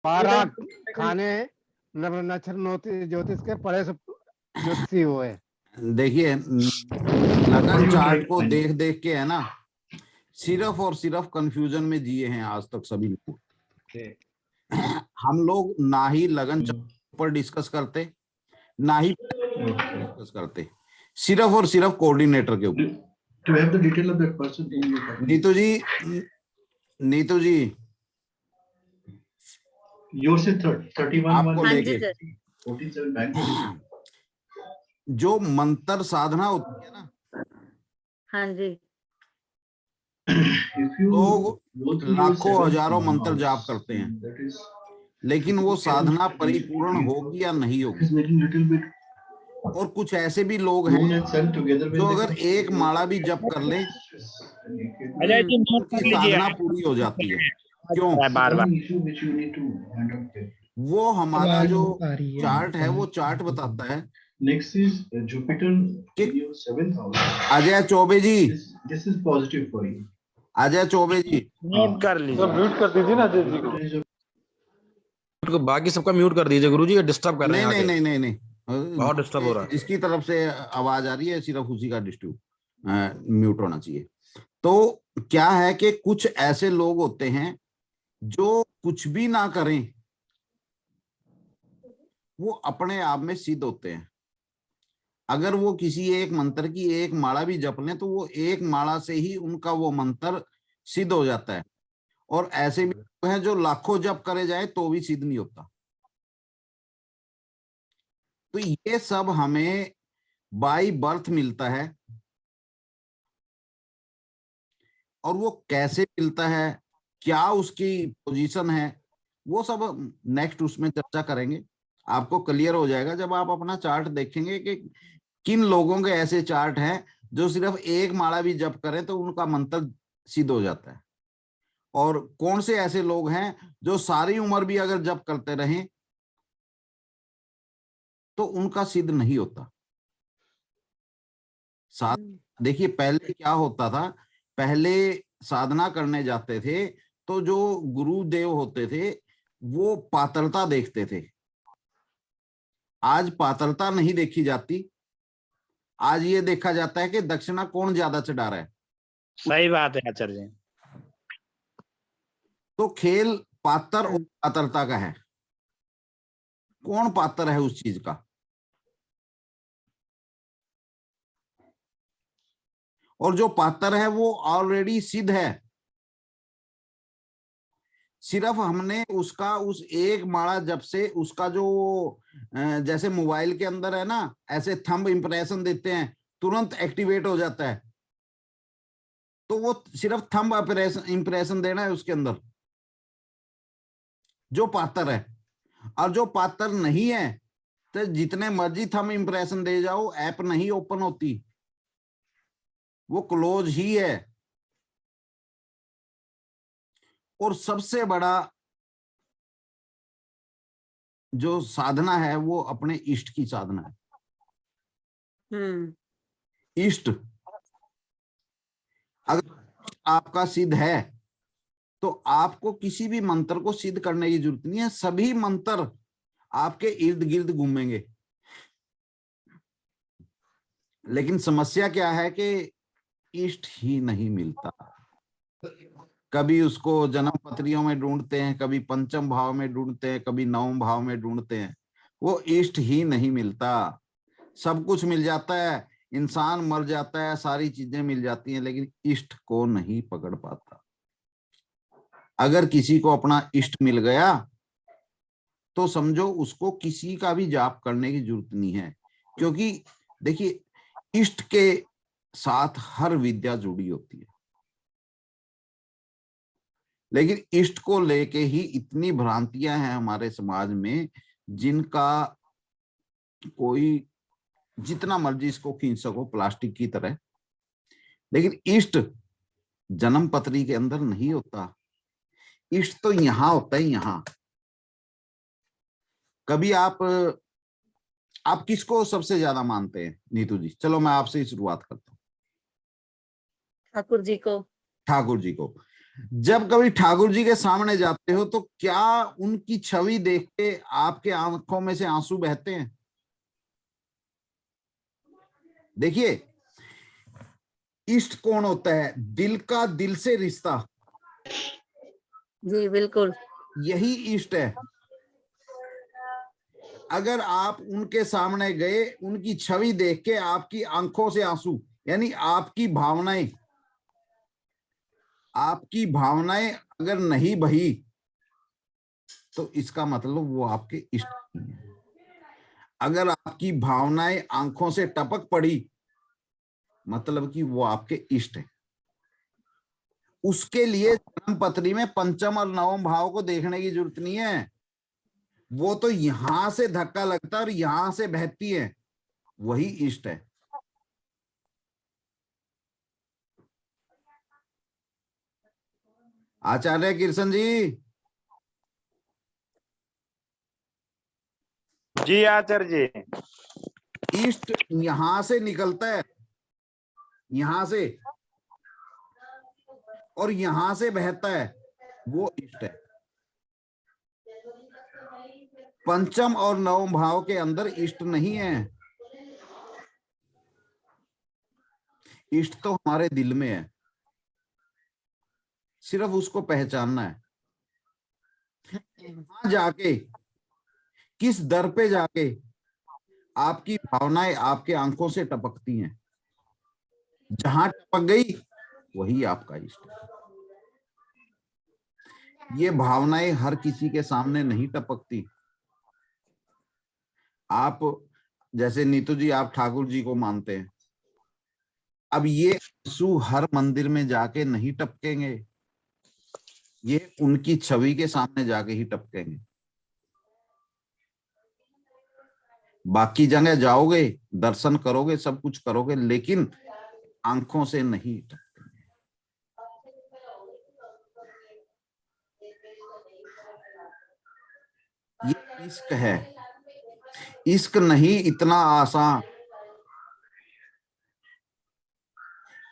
बारात खाने नक्षत्र ज्योतिष के पढ़े से ज्योतिषी हुए। देखिए लगन चार्ट को देख देख के है ना सिर्फ और सिर्फ कंफ्यूजन में जिए हैं आज तक सभी लोग। हम लोग ना ही लगन चार्ट पर डिस्कस करते ना ही डिस्कस करते, सिर्फ और सिर्फ कोऑर्डिनेटर के ऊपर। To have the detail of that person in your package. Neetu ji Yours is 31 आपको लेके 47 बैंक जो मंत्र साधना होती है ना, हाँ जी, लोग लाखों हजारों मंत्र जाप करते हैं, लेकिन वो साधना परिपूर्ण होगी या नहीं होगी। और कुछ ऐसे भी लोग हैं जो अगर एक माला भी जप कर ले उनकी साधना पूरी हो जाती है। क्यों? वो हमारा जो चार्ट है वो चार्ट बताता है। Next is Jupiter in your 7th house. Ajay Choubey ji, This is positive for you. Ajay Choubey ji mute कर लीजिए, म्यूट कर दीजिए ना अजय जी को। बाकी सबका म्यूट कर दीजिए गुरुजी, ये डिस्टर्ब कर रहे हैं। नहीं नहीं नहीं बहुत डिस्टर्ब हो रहा है। जिसकी तरफ से आवाज आ रही है सिर्फ उसी का डिस्टर्ब म्यूट होना चाहिए। तो क्या है कि कुछ ऐसे लोग होते हैं जो कुछ भी ना करें वो अपने आप में सिद्ध होते हैं। अगर वो किसी एक मंत्र की एक माला भी जप लें तो वो एक माला से ही उनका वो मंत्र सिद्ध हो जाता है। और ऐसे भी लोग हैं जो लाखों जप करे जाए तो भी सिद्ध नहीं होता। तो ये सब हमें बाय बर्थ मिलता है। और वो कैसे मिलता है, क्या उसकी पोजीशन है, वो सब नेक्स्ट उसमें चर्चा करेंगे। आपको क्लियर हो जाएगा जब आप अपना चार्ट देखेंगे कि किन लोगों के ऐसे चार्ट हैं जो सिर्फ एक माला भी जप करें तो उनका मंत्र सिद्ध हो जाता है, और कौन से ऐसे लोग हैं जो सारी उम्र भी अगर जप करते रहें तो उनका सिद्ध नहीं होता। देखिए पहले क्या होता था, पहले साधना करने जाते थे तो जो गुरुदेव होते थे वो पात्रता देखते थे। आज पात्रता नहीं देखी जाती, आज ये देखा जाता है कि दक्षिणा कौन ज्यादा चढ़ा रहा है। सही बात है आचार्य जी। तो खेल पात्र और पात्रता का है, कौन पात्र है उस चीज का। और जो पात्र है वो ऑलरेडी सिद्ध है, सिर्फ हमने उसका उस एक माला जब से उसका जो जैसे मोबाइल के अंदर है ना ऐसे थंब इंप्रेशन देते हैं तुरंत एक्टिवेट हो जाता है, तो वो सिर्फ थंब इंप्रेशन देना है उसके अंदर जो पात्र है। और जो पात्र नहीं है तो जितने मर्जी थंब इंप्रेशन दे जाओ ऐप नहीं ओपन होती, वो क्लोज ही है। और सबसे बड़ा जो साधना है वो अपने इष्ट की साधना है। इष्ट अगर आपका सिद्ध है तो आपको किसी भी मंत्र को सिद्ध करने की जरूरत नहीं है, सभी मंत्र आपके इर्द गिर्द घूमेंगे। लेकिन समस्या क्या है कि इष्ट ही नहीं मिलता। कभी उसको जन्म पत्रियों में ढूंढते हैं, कभी पंचम भाव में ढूंढते हैं, कभी नवम भाव में ढूंढते हैं, वो इष्ट ही नहीं मिलता। सब कुछ मिल जाता है, इंसान मर जाता है, सारी चीजें मिल जाती हैं, लेकिन इष्ट को नहीं पकड़ पाता। अगर किसी को अपना इष्ट मिल गया तो समझो उसको किसी का भी जाप करने की जरूरत नहीं है, क्योंकि देखिए इष्ट के साथ हर विद्या जुड़ी होती है। लेकिन इष्ट को लेके ही इतनी भ्रांतियां हैं हमारे समाज में, जिनका कोई जितना मर्जी इसको खींच सको प्लास्टिक की तरह। लेकिन इष्ट जन्म पत्री के अंदर नहीं होता, इष्ट तो यहां होता है। यहां कभी आप किसको सबसे ज्यादा मानते हैं नीतू जी? चलो मैं आपसे ही शुरुआत करता हूँ। ठाकुर जी को। ठाकुर जी को। जब कभी ठाकुर जी के सामने जाते हो तो क्या उनकी छवि देख के आपके आंखों में से आंसू बहते हैं? देखिए, इष्ट कौन होता है? दिल का दिल से रिश्ता, जी बिल्कुल। यही इष्ट है। अगर आप उनके सामने गए, उनकी छवि देख के आपकी आंखों से आंसू, यानी आपकी भावनाएं अगर नहीं बही तो इसका मतलब वो आपके इष्ट नहीं है। अगर आपकी भावनाएं आंखों से टपक पड़ी मतलब कि वो आपके इष्ट है। उसके लिए जन्म पत्री में पंचम और नवम भाव को देखने की जरूरत नहीं है, वो तो यहां से धक्का लगता है और यहां से बहती है, वही इष्ट है। आचार्य कृष्ण जी। जी आचार्य जी। इष्ट यहां से निकलता है, यहां से, और यहां से बहता है, वो इष्ट है। पंचम और नवम भाव के अंदर इष्ट नहीं है। इष्ट तो हमारे दिल में है, सिर्फ उसको पहचानना है। वहां जाके, किस दर पे जाके आपकी भावनाएं आपके आंखों से टपकती हैं, जहां टपक गई वही आपका इष्ट है। ये भावनाएं हर किसी के सामने नहीं टपकती। आप जैसे नीतू जी, आप ठाकुर जी को मानते हैं, अब ये आंसू हर मंदिर में जाके नहीं टपकेंगे, ये उनकी छवि के सामने जाके ही टपकेंगे। बाकी जगह जाओगे, दर्शन करोगे, सब कुछ करोगे, लेकिन आंखों से नहीं टपकेंगे। ये इश्क है। इश्क नहीं इतना आसान,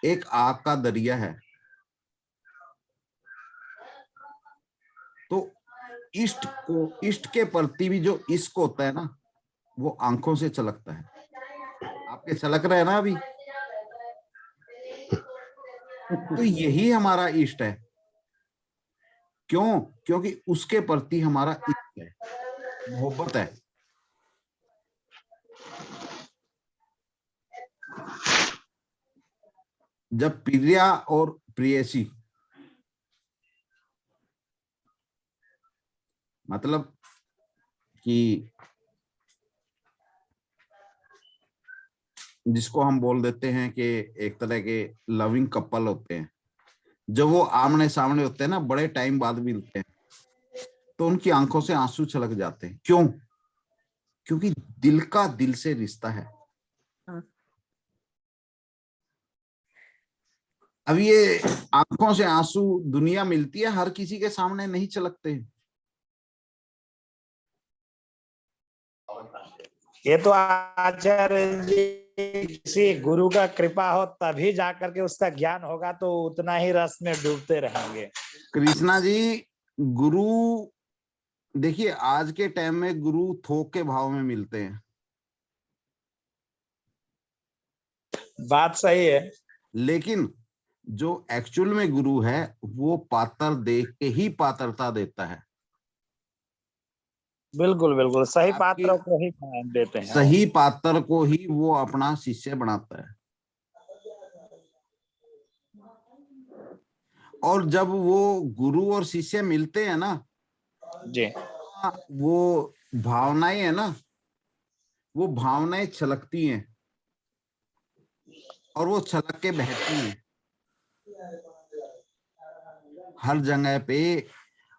एक आग का दरिया है। तो इष्ट के प्रति भी जो इश्क होता है ना, वो आंखों से छलकता है। आपके छलक रहे हैं ना अभी, तो यही हमारा इष्ट है। क्यों? क्योंकि उसके प्रति हमारा इश्क है, मोहब्बत है। जब प्रिया और प्रेयसी, मतलब कि जिसको हम बोल देते हैं कि एक तरह के लविंग कपल होते हैं, जब वो आमने सामने होते हैं ना, बड़े टाइम बाद मिलते हैं, तो उनकी आंखों से आंसू छलक जाते हैं। क्यों? क्योंकि दिल का दिल से रिश्ता है। हाँ। अब ये आंखों से आंसू दुनिया मिलती है, हर किसी के सामने नहीं छलकते। ये तो आचार्य जी किसी गुरु का कृपा हो तभी जाकर के उसका ज्ञान होगा, तो उतना ही रस में डूबते रहेंगे। कृष्णा जी, गुरु, देखिए आज के टाइम में गुरु थोक के भाव में मिलते हैं। बात सही है। लेकिन जो एक्चुअल में गुरु है, वो पात्र देख के ही पात्रता देता है। बिल्कुल बिल्कुल सही आपकी पात्र को ही देते हैं। सही पात्र को ही वो अपना शिष्य बनाता है। और जब वो गुरु और शिष्य मिलते हैं ना जी, वो भावनाएं है ना, वो भावनाएं छलकती हैं और वो छलक के बहती हैं। हर जगह पे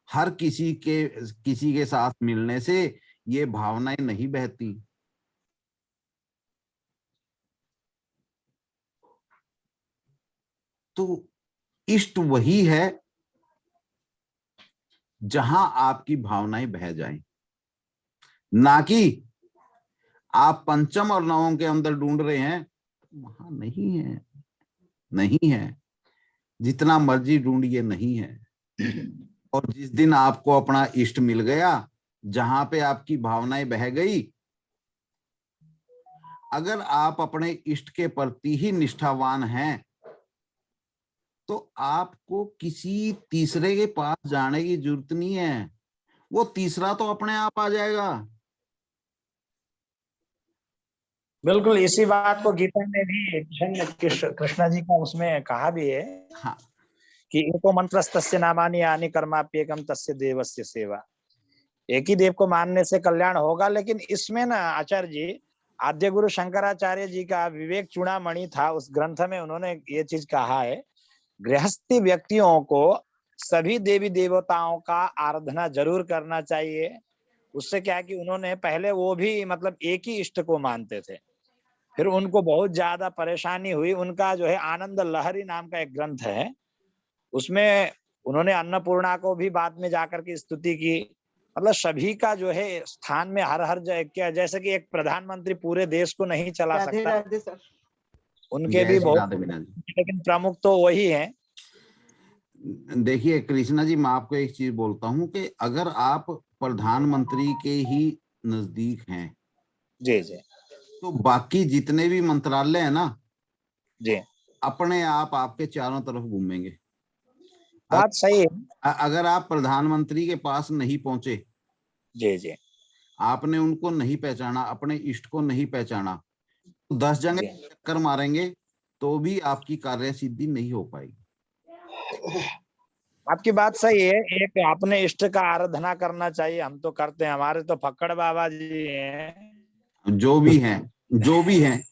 हर किसी के साथ मिलने से ये भावनाएं नहीं बहती। तो इष्ट वही है जहां आपकी भावनाएं बह जाएं, ना कि आप पंचम और नवम के अंदर ढूंढ रहे हैं, वहां नहीं है, नहीं है। जितना मर्जी ढूंढिए नहीं है। और जिस दिन आपको अपना इष्ट मिल गया, जहां पे आपकी भावनाएं बह गई, अगर आप अपने इष्ट के प्रति ही निष्ठावान हैं तो आपको किसी तीसरे के पास जाने की जरूरत नहीं है, वो तीसरा तो अपने आप आ जाएगा। बिल्कुल इसी बात को गीता में भी कृष्ण जी का उसमें कहा भी है हाँ, कि एको मंत्रस्तस्य नामानि यानि कर्माप्येकम तस्य देवस्य सेवा। एक ही देव को मानने से कल्याण होगा। लेकिन इसमें ना आचार्य जी, आद्य गुरु शंकराचार्य जी का विवेक चूड़ामणि था, उस ग्रंथ में उन्होंने ये चीज कहा है, गृहस्थी व्यक्तियों को सभी देवी देवताओं का आराधना जरूर करना चाहिए। उससे क्या है कि उन्होंने पहले वो भी मतलब एक ही इष्ट को मानते थे, फिर उनको बहुत ज्यादा परेशानी हुई। उनका जो है आनंद लहरी नाम का एक ग्रंथ है, उसमें उन्होंने अन्नपूर्णा को भी बाद में जाकर के स्तुति की। मतलब सभी का जो है स्थान में हर हर क्या, जैसे कि एक प्रधानमंत्री पूरे देश को नहीं चला राधे सकता, राधे सर। उनके जय भी श्री बहुत, राधे मीना जी। लेकिन प्रमुख तो वही है। देखिए कृष्णा जी, मैं आपको एक चीज बोलता हूँ कि अगर आप प्रधानमंत्री के ही नजदीक हैं जी जी तो बाकी जितने भी मंत्रालय है ना, जी, अपने आप आपके चारों तरफ घूमेंगे। बात सही है। अगर आप प्रधानमंत्री के पास नहीं पहुंचे, जी जी आपने उनको नहीं पहचाना, अपने इष्ट को नहीं पहचाना, तो 10 जगह जी। चक्कर मारेंगे तो भी आपकी कार्य सिद्धि नहीं हो पाएगी। आपकी बात सही है। एक अपने इष्ट का आराधना करना चाहिए, हम तो करते हैं। हमारे तो फक्कड़ बाबा जी हैं, जो भी हैं, जो भी हैं,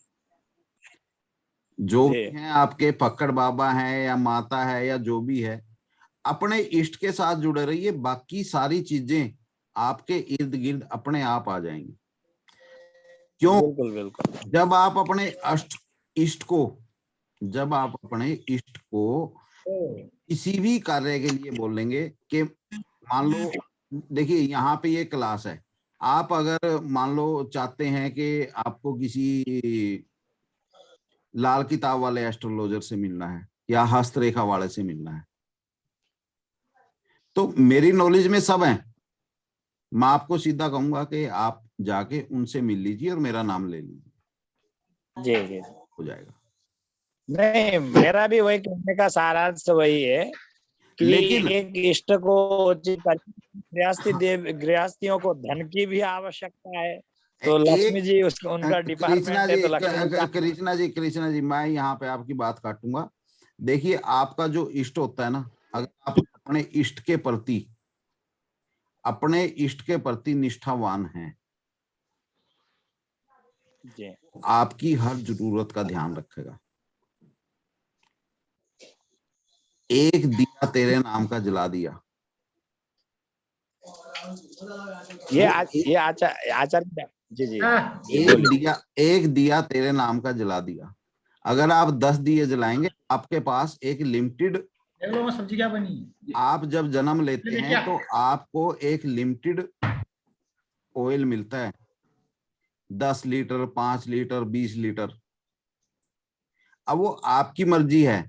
जो जी भी हैं, आपके फक्कड़ बाबा हैं या माता है या जो भी है, अपने इष्ट के साथ जुड़े रहिए। बाकी सारी चीजें आपके इर्द गिर्द अपने आप आ जाएंगी। क्यों? बिल्कुल बिल्कुल। जब आप अपने इष्ट को, जब आप अपने इष्ट को किसी भी कार्य के लिए बोलेंगे कि मान लो, देखिए यहाँ पे ये क्लास है, आप अगर मान लो चाहते हैं कि आपको किसी लाल किताब वाले एस्ट्रोलॉजर से मिलना है या हस्तरेखा वाले से मिलना है, तो मेरी नॉलेज में सब है, मैं आपको सीधा कहूंगा कि आप जाके उनसे मिल लीजिए और मेरा नाम ले लीजिए, जी जी। हो जाएगा। नहीं, मेरा भी वही कहने का सारांश वही है कि लेकिन एक इष्ट को गृहस्थियों को धन की भी आवश्यकता है, तो लक्ष्मी जी उनका डिपार्टमेंट है, तो लक्ष्मी जी कृष्णा जी, मैं यहाँ पे आपकी बात काटूंगा। देखिए आपका जो इष्ट होता है ना, अगर आप अपने इष्ट के प्रति निष्ठावान हैं, जी आपकी हर जरूरत का ध्यान रखेगा। एक दिया तेरे नाम का जला दिया, ये आचार्य जी जी एक दिया तेरे नाम का जला दिया। अगर आप 10 दिए जलाएंगे, आपके पास एक लिमिटेड, सब्जी क्या बनी? आप जब जन्म लेते हैं तो आपको एक लिमिटेड ऑयल मिलता है, 10 लीटर, 5 लीटर, 20 लीटर। अब वो आपकी मर्जी है,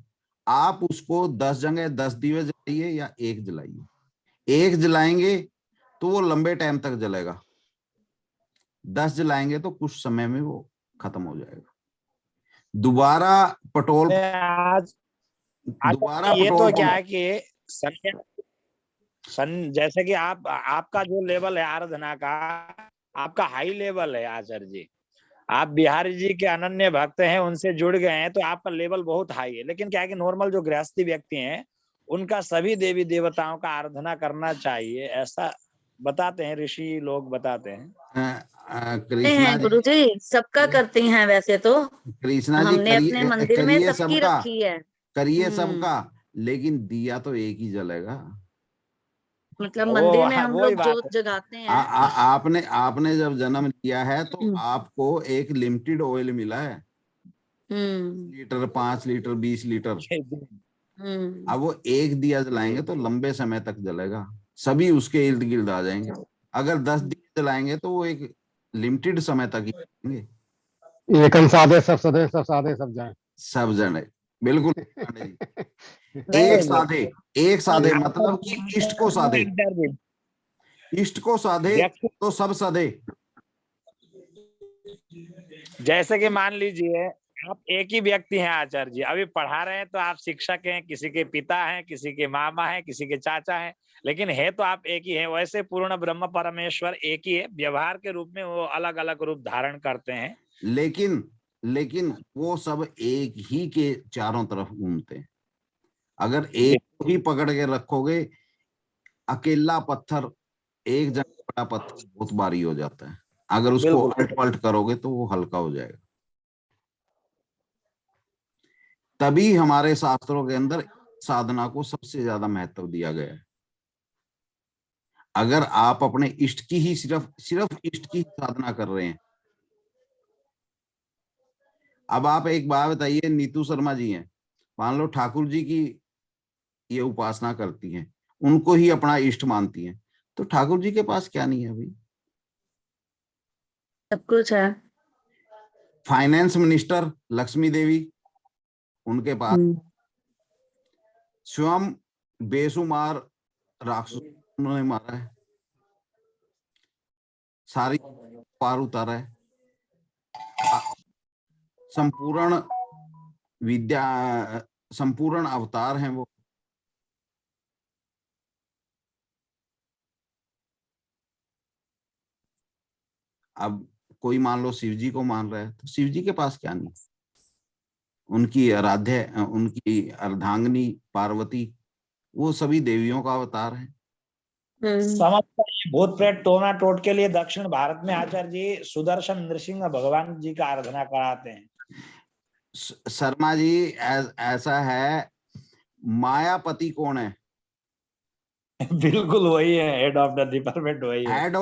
आप उसको 10 जगह 10 दिए जलाइए या एक जलाइए। एक जलाएंगे तो वो लंबे टाइम तक जलेगा, 10 जलाएंगे तो कुछ समय में वो खत्म हो जाएगा। दोबारा पेट्रोल ये तो क्या है कि जैसे कि आपका जो लेवल है आराधना का, आपका हाई लेवल है आचार्य जी। आप बिहारी जी के अनन्य भक्त हैं, उनसे जुड़ गए हैं, तो आपका लेवल बहुत हाई है। लेकिन क्या है कि नॉर्मल जो गृहस्थी व्यक्ति हैं, उनका सभी देवी देवताओं का आराधना करना चाहिए, ऐसा बताते हैं ऋषि लोग, बताते हैं। कृष्णा जी, गुरुजी सबका करती हैं वैसे तो, कृष्णा जी, हमने अपने मंदिर में करिए सबकी सबका, रखी है। करिए सबका, लेकिन दिया तो एक ही जलेगा। मतलब मंदिर में हम वही लोग बात जोत है। जगाते हैं। आपने जब जन्म लिया है तो आपको एक लिमिटेड ऑयल मिला है, लीटर, 5 लीटर, 20 लीटर। अब वो एक दिया जलाएंगे तो लंबे समय तक जलेगा, सभी उसके इर्द गिर्द आ जाएंगे। अगर 10 दिए जलाएंगे तो वो एक लिमिटेड समय तक ही जलेंगे। एकम साधे सब सदे, सब साधे सब जाए। सब जने, बिल्कुल पांडे जी। एक साधे, एक साधे मतलब कि इष्ट को साधे, आचार्य जी, इष्ट को साधे व्यक्ति तो सब साधे। जैसे कि मान लीजिए आप एक ही व्यक्ति हैं आचार्य जी, अभी पढ़ा रहे हैं तो आप शिक्षक हैं, किसी के पिता हैं, किसी के मामा हैं, किसी के चाचा हैं, लेकिन है तो आप एक ही हैं। वैसे पूर्ण ब्रह्म परमेश्वर एक ही है, व्यवहार के रूप में वो अलग अलग रूप धारण करते हैं। लेकिन लेकिन वो सब एक ही के चारों तरफ घूमते हैं। अगर एक को ही पकड़ के रखोगे, अकेला पत्थर, एक जगह बड़ा पत्थर बहुत भारी हो जाता है, अगर उसको बिल्कुल। अल्ट पलट करोगे तो वो हल्का हो जाएगा। तभी हमारे शास्त्रों के अंदर साधना को सबसे ज्यादा महत्व दिया गया है। अगर आप अपने इष्ट की ही सिर्फ इष्ट की साधना कर रहे हैं। अब आप एक बात बताइए, नीतू शर्मा जी हैं, मान लो ठाकुर जी की ये उपासना करती हैं, उनको ही अपना इष्ट मानती हैं, तो ठाकुर जी के पास क्या नहीं है भाई? सब कुछ है। फाइनेंस मिनिस्टर लक्ष्मी देवी, उनके पास स्वयं बेशुमार राक्षस उन्होंने मारा है, सारी पार उतारा है, संपूर्ण विद्या, संपूर्ण अवतार हैं वो। अब कोई मान लो शिव जी को मान रहा है, तो शिव जी के पास क्या नहीं? उनकी आराध्य, उनकी अर्धांगिनी पार्वती, वो सभी देवियों का अवतार है। समझ भूत प्रेत टोना टोट के लिए दक्षिण भारत में आचार्य जी सुदर्शन नृसिंह भगवान जी का आराधना कराते हैं। शर्मा जी ऐसा है, मायापति कौन है? बिल्कुल वही है, हेड ऑफ द डिपार्टमेंट वही है। हेड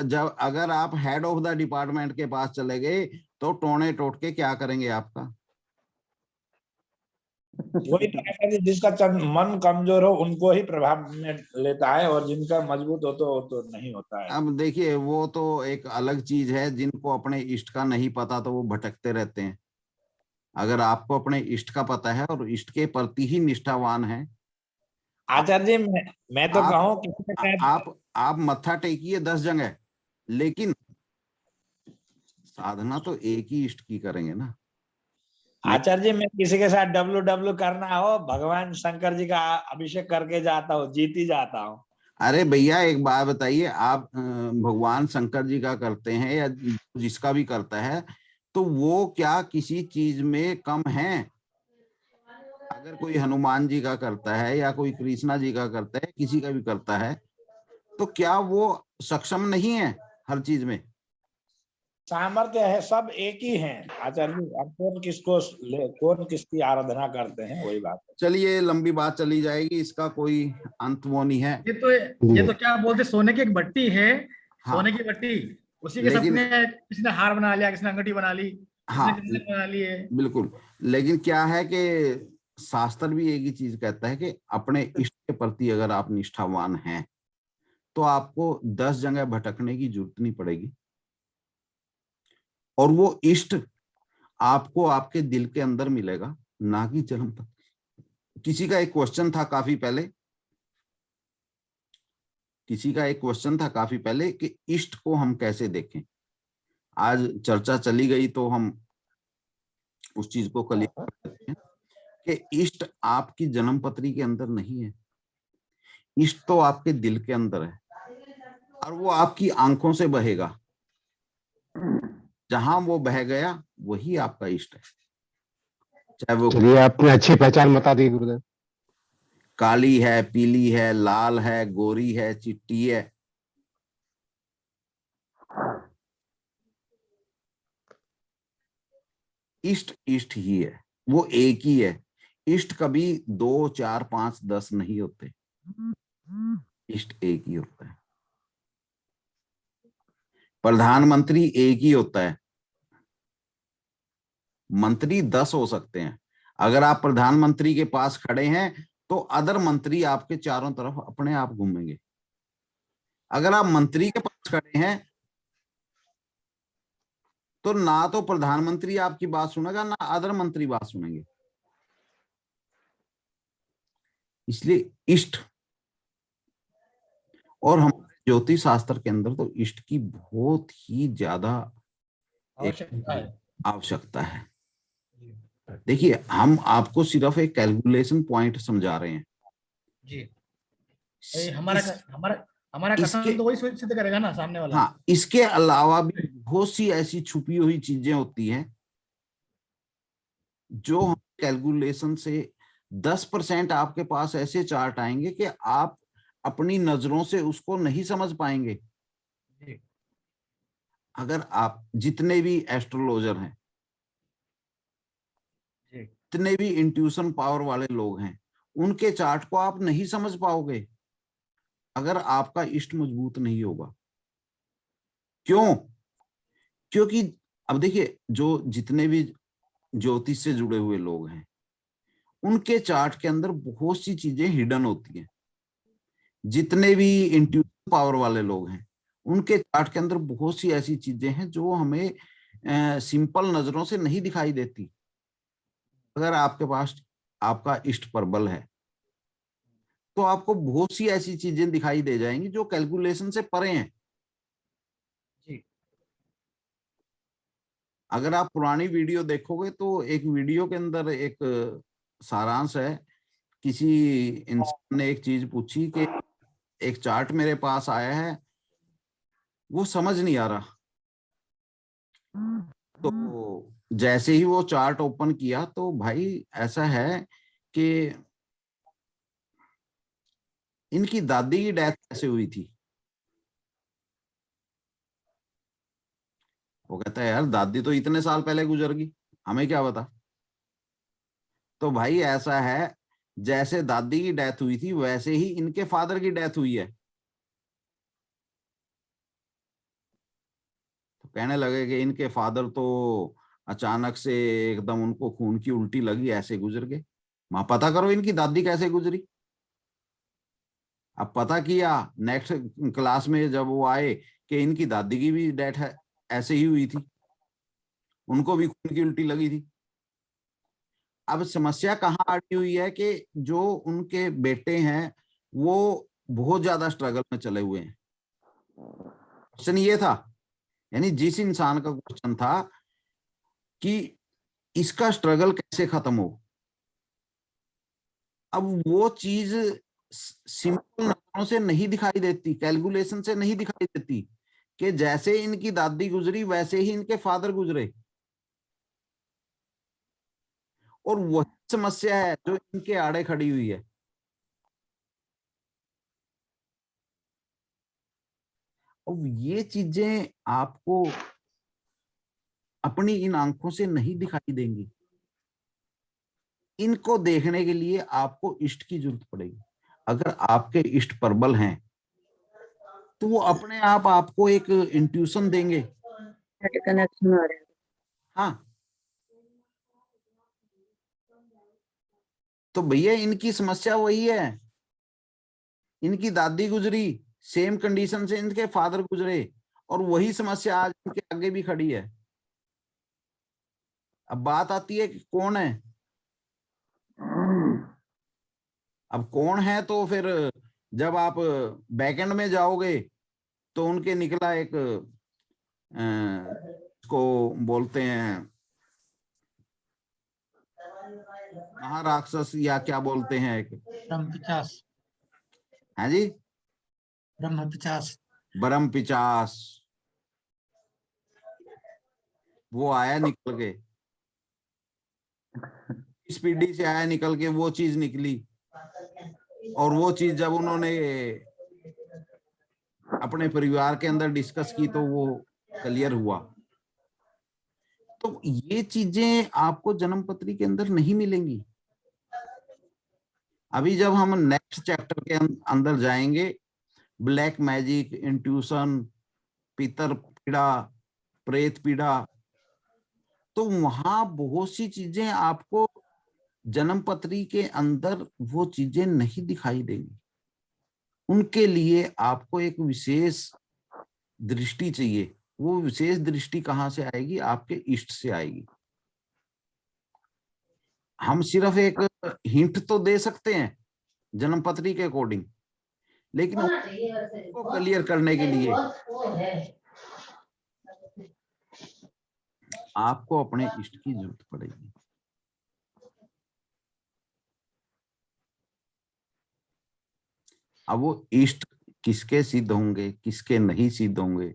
जब अगर आप हेड ऑफ द डिपार्टमेंट के पास चले गए तो टोने टोट के क्या करेंगे आपका? वही तो आचार्य जी, जिसका मन कमजोर हो उनको ही प्रभाव में लेता है, और जिनका मजबूत हो तो नहीं होता है। अब देखिए, वो तो एक अलग चीज है, जिनको अपने इष्ट का नहीं पता तो वो भटकते रहते हैं। अगर आपको अपने इष्ट का पता है और इष्ट के प्रति ही निष्ठावान है, आचार्य जी मैं तो कहूँ किसी के साथ आप मत्था टेकिए 10 जगह, लेकिन साधना तो एक ही इष्ट की करेंगे ना। आचार्य जी, मैं किसी के साथ डब्ल्यू करना हो, भगवान शंकर जी का अभिषेक करके जाता हूँ, जीत ही जाता हूँ। अरे भैया एक बात बताइए, आप भगवान शंकर जी का करते हैं या जिसका भी करता है, तो वो क्या किसी चीज में कम है? अगर कोई हनुमान जी का करता है या कोई कृष्णा जी का करता है, किसी का भी करता है, तो क्या वो सक्षम नहीं है हर चीज में? सामर्थ्य है, सब एक ही हैं आचार्य जी। अब कौन किसकी आराधना करते हैं, वही बात है। चलिए, लंबी बात चली जाएगी, इसका कोई अंत वो नहीं है। ये तो क्या बोलते, सोने की एक भट्टी है, हाँ, सोने की भट्टी, उसी के लेकिन सपने किसी ने हार बना लिया, किसी ने अंगूठी बना ली, किसी ने हाँ, किसी बना ली है। बिल्कुल। लेकिन क्या है कि शास्त्र भी एक ही चीज कहता है कि अपने इष्ट के प्रति अगर आप निष्ठावान हैं तो आपको 10 जगह भटकने की जरूरत नहीं पड़ेगी, और वो इष्ट आपको आपके दिल के अंदर मिलेगा, ना कि जन्म तक। किसी का एक क्वेश्चन था काफी पहले कि इष्ट को हम कैसे देखें। आज चर्चा चली गई तो हम उस चीज को क्लियर कर देते हैं कि इष्ट आपकी जन्म पत्री के अंदर नहीं है, इष्ट तो आपके दिल के अंदर है, और वो आपकी आंखों से बहेगा। जहां वो बह गया वही आपका इष्ट है, चाहे वो चलिए, आपने अच्छी पहचान बता दी गुरुदेव। काली है, पीली है, लाल है, गोरी है, चिट्टी है, इष्ट इष्ट ही है, वो एक ही है। इष्ट कभी 2, 4, 5, 10 नहीं होते, इष्ट एक ही होता है। प्रधानमंत्री एक ही होता है, मंत्री 10 हो सकते हैं। अगर आप प्रधानमंत्री के पास खड़े हैं तो अदर मंत्री आपके चारों तरफ अपने आप घूमेंगे। अगर आप मंत्री के पास खड़े हैं तो ना तो प्रधानमंत्री आपकी बात सुनेगा, ना अदर मंत्री बात सुनेंगे। इसलिए इष्ट, और हम ज्योतिष शास्त्र के अंदर तो इष्ट की बहुत ही ज्यादा आवश्यकता है। आवश्यकता है। देखिए, हम आपको सिर्फ एक कैलकुलेशन पॉइंट समझा रहे हैं। जी, हमारा इस, हमारा हमारा इसके, कथन तो वही सिद्ध करेगा ना सामने वाला। हाँ, इसके अलावा भी बहुत सी ऐसी छुपी हुई चीजें होती हैं जो हम कैलकुलेशन से 10% आपके पास ऐसे चार्ट आएंगे कि आप अपनी नजरों से उसको नहीं समझ पाएंगे। जी, अगर आप जितने भी एस्ट्रोलॉजर हैं, जी, जितने भी इंट्यूशन पावर वाले लोग हैं, उनके चार्ट को आप नहीं समझ पाओगे अगर आपका इष्ट मजबूत नहीं होगा। क्यों? क्योंकि अब देखिए, जो जितने भी ज्योतिष से जुड़े हुए लोग हैं, उनके चार्ट के अंदर बहुत सी चीजें हिडन होती हैं। जितने भी इंट्यूशन पावर वाले लोग हैं, उनके चार्ट के अंदर बहुत सी ऐसी चीजें हैं जो हमें सिंपल नजरों से नहीं दिखाई देती। अगर आपके पास आपका इष्ट प्रबल है तो आपको बहुत सी ऐसी चीजें दिखाई दे जाएंगी जो कैलकुलेशन से परे हैं। जी, अगर आप पुरानी वीडियो देखोगे तो एक वीडियो के अंदर एक सारांश है। किसी इंसान ने एक चीज पूछी कि एक चार्ट मेरे पास आया है, वो समझ नहीं आ रहा। तो जैसे ही वो चार्ट ओपन किया तो भाई ऐसा है कि इनकी दादी की डेथ कैसे हुई थी। वो कहता है, यार दादी तो इतने साल पहले गुजर गई, हमें क्या बता। तो भाई ऐसा है, जैसे दादी की डेथ हुई थी वैसे ही इनके फादर की डेथ हुई है। तो कहने लगे कि इनके फादर तो अचानक से एकदम उनको खून की उल्टी लगी, ऐसे गुजर गए। मां, पता करो इनकी दादी कैसे गुजरी। अब पता किया नेक्स्ट क्लास में जब वो आए कि इनकी दादी की भी डेथ है ऐसे ही हुई थी, उनको भी खून की उल्टी लगी थी। अब समस्या कहाँ अड़ी हुई है कि जो उनके बेटे हैं वो बहुत ज्यादा स्ट्रगल में चले हुए हैं। क्वेश्चन ये था, यानी जिस इंसान का क्वेश्चन था कि इसका स्ट्रगल कैसे खत्म हो, अब वो चीज सिंपल नजरों से नहीं दिखाई देती, कैलकुलेशन से नहीं दिखाई देती कि जैसे इनकी दादी गुजरी वैसे ही इनके फादर गुजरे। और वही समस्या है जो इनके आड़े खड़ी हुई है। और ये चीजें आपको अपनी इन आंखों से नहीं दिखाई देंगी। इनको देखने के लिए आपको इष्ट की जरूरत पड़ेगी। अगर आपके इष्ट प्रबल हैं तो वो अपने आप आपको एक इंट्यूशन देंगे। कनेक्शन आ रहा है। हाँ, तो भैया इनकी समस्या वही है, इनकी दादी गुजरी, सेम कंडीशन से इनके फादर गुजरे, और वही समस्या आज इनके आगे भी खड़ी है। अब बात आती है कि कौन है। अब कौन है तो फिर जब आप बैकएंड में जाओगे तो उनके निकला एक को बोलते हैं महाराक्षस या क्या बोलते हैं, एक ब्रह्म पिचास, है जी, ब्रह्म पिचास। ब्रह्म पिचास। वो आया निकल के, स्पीडी से आया निकल के, वो चीज निकली। और वो चीज जब उन्होंने अपने परिवार के अंदर डिस्कस की तो वो क्लियर हुआ। तो ये चीजें आपको जन्म पत्री के अंदर नहीं मिलेंगी। अभी जब हम नेक्स्ट चैप्टर के अंदर जाएंगे, ब्लैक मैजिक, इंट्यूशन, पितर पीड़ा, प्रेत पीड़ा, तो वहां बहुत सी चीजें आपको जन्म पत्री के अंदर वो चीजें नहीं दिखाई देंगी। उनके लिए आपको एक विशेष दृष्टि चाहिए। वो विशेष दृष्टि कहां से आएगी? आपके इष्ट से आएगी। हम सिर्फ एक हिंट तो दे सकते हैं जन्म पत्री के अकॉर्डिंग, लेकिन उसको क्लियर करने के लिए आपको अपने इष्ट की जरूरत पड़ेगी। अब वो इष्ट किसके सिद्ध होंगे, किसके नहीं सिद्ध होंगे,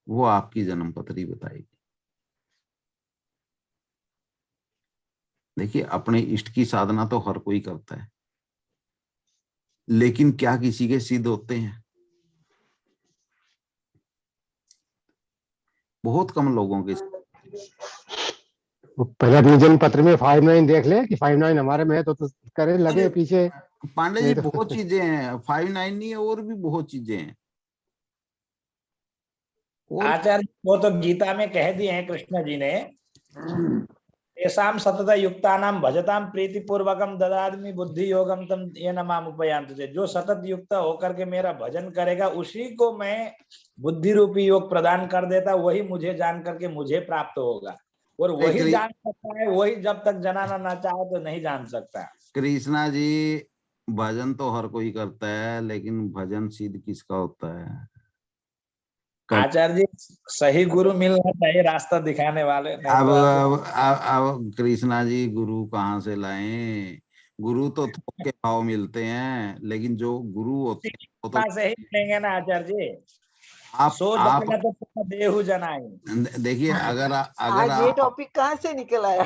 वो आपकी जन्म पत्री बताएगी। देखिए, अपने इष्ट की साधना तो हर कोई करता है, लेकिन क्या किसी के सिद्ध होते हैं? बहुत कम लोगों के। पहले अपनी जन्म पत्र में 5-9 देख ले कि 5-9 हमारे में है तो करे लगे पीछे। पांडे जी, नहीं तो बहुत चीजें हैं, 5-9 नहीं है, और भी बहुत चीजें हैं। और आचार्य वो तो गीता में कह दिए हैं कृष्ण जी ने, तेषां सतत युक्तानां भजतां प्रीतिपूर्वकम ददामि बुद्धि योगम तम येन माम उपयान्ति। जो सतत युक्त होकर के मेरा भजन करेगा उसी को मैं बुद्धि रूपी योग प्रदान कर देता, वही मुझे जान करके मुझे प्राप्त होगा। और वही जान सकता है, वही जब तक जनाना ना चाहे तो नहीं जान सकता। कृष्णा जी, भजन तो हर कोई करता है, लेकिन भजन सिद्ध किसका होता है? आचार्य जी, सही गुरु मिलना चाहिए, रास्ता दिखाने वाले। नहीं अब तो अब कृष्णा जी, गुरु कहाँ से लाएं? गुरु तो थोक के भाव मिलते हैं, लेकिन जो गुरु होते हैं वो तो से ही मिलेंगे ना आचार्य जी। आप तो देहु जनाई। देखिए, अगर आज ये आप टॉपिक कहाँ से निकल आया?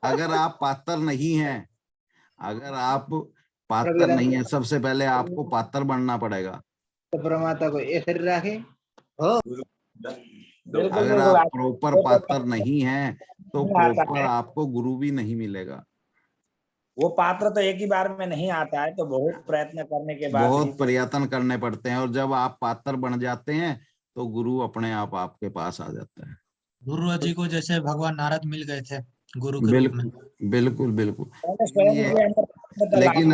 अगर आप पात्र नहीं हैं, अगर आप पात्र नहीं है, सबसे पहले आपको पात्र बनना पड़ेगा। परमात्मा को ये शरीर रखे। अगर आप प्रॉपर पात्र नहीं है तो प्रॉपर आपको गुरु भी नहीं मिलेगा। वो पात्र तो एक ही बार में नहीं आता है, तो बहुत प्रयत्न करने के बाद बहुत प्रयत्न करने पड़ते हैं, और जब आप पात्र बन जाते हैं तो गुरु अपने आप आपके पास आ जाता है। गुरु जी को जैसे भगवान नारद मिल गए थे गुरु के रूप में। बिल्कुल बिल्कुल। स्वयं लेकिन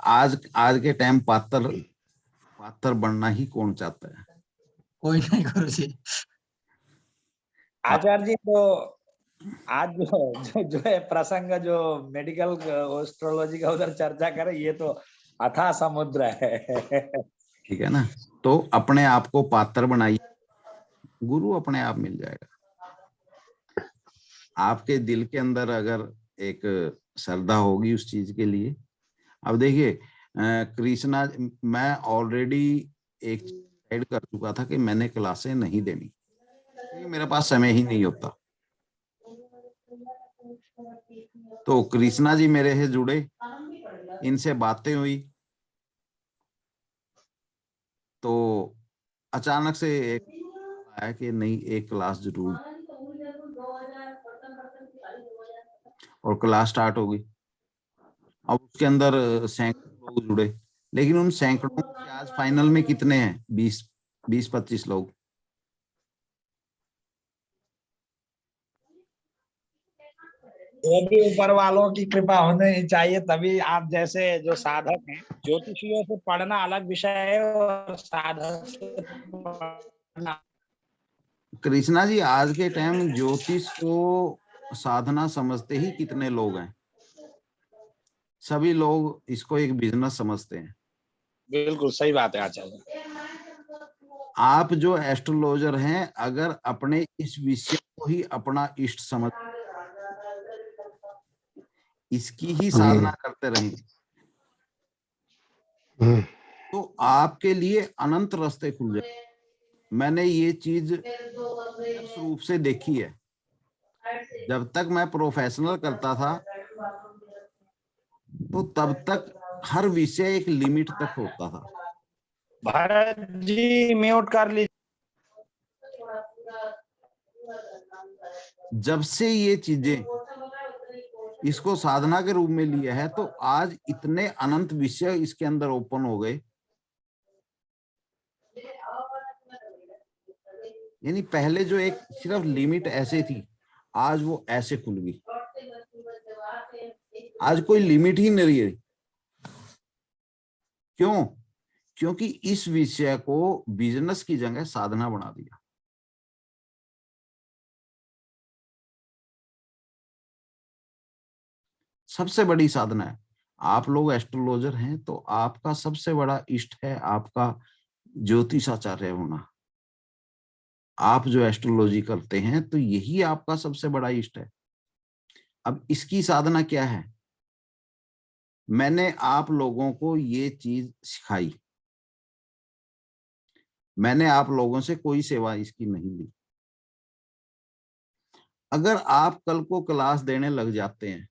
आज के टाइम पात्र बनना ही कौन चाहता है? कोई नहीं गुरु जी। आचार्य जी, तो आज जो है प्रसंग, जो मेडिकल एस्ट्रोलॉजी का उधर चर्चा करें, ये तो अथाह समुद्र है। ठीक है ना? तो अपने आप को पात्र बनाइए, गुरु अपने आप मिल जाएगा। आपके दिल के अंदर अगर एक श्रद्धा होगी उस चीज के लिए। अब देखिए, कृष्णा, मैं ऑलरेडी एक डिसाइड कर चुका था कि मैंने क्लासें नहीं देनी, क्योंकि मेरे पास समय ही नहीं होता। तो कृष्णा जी मेरे से जुड़े, इनसे बातें हुई, तो अचानक से एक आया कि नहीं, एक क्लास जरूर, और क्लास स्टार्ट हो गई। अब उसके अंदर सैकड़ों लोग जुड़े, लेकिन उन सैकड़ों के आज फाइनल में कितने हैं? 20-25 लोग। वो भी ऊपर वालों की कृपा होनी चाहिए, तभी आप जैसे जो साधक हैं, ज्योतिषियों से पढ़ना अलग विषय है और साधक से पढ़ना। कृष्णा जी, आज के टाइम ज्योतिष को साधना समझते ही कितने लोग हैं? सभी लोग इसको एक बिजनेस समझते हैं। बिल्कुल सही बात है आचार्य। आप जो एस्ट्रोलॉजर हैं, अगर अपने इस विषय को ही अपना इष्ट समझ, इसकी ही साधना करते रहें, तो आपके लिए अनंत रास्ते खुल जाए। मैंने ये चीज प्रत्यक्ष रूप से देखी है। जब तक मैं प्रोफेशनल करता था तो तब तक हर विषय एक लिमिट तक होता था। भारत जी म्यूट कर लीजिए। जब से ये चीजें इसको साधना के रूप में लिया है, तो आज इतने अनंत विषय इसके अंदर ओपन हो गए। यानी पहले जो एक सिर्फ लिमिट ऐसे थी, आज वो ऐसे खुल गई। आज कोई लिमिट ही नहीं रही। क्यों? क्योंकि इस विषय को बिजनेस की जगह साधना बना दिया। सबसे बड़ी साधना है। आप लोग एस्ट्रोलॉजर हैं तो आपका सबसे बड़ा इष्ट है आपका ज्योतिषाचार्य होना। आप जो एस्ट्रोलॉजी करते हैं तो यही आपका सबसे बड़ा इष्ट है। अब इसकी साधना क्या है? मैंने आप लोगों को ये चीज सिखाई, मैंने आप लोगों से कोई सेवा इसकी नहीं ली। अगर आप कल को क्लास देने लग जाते हैं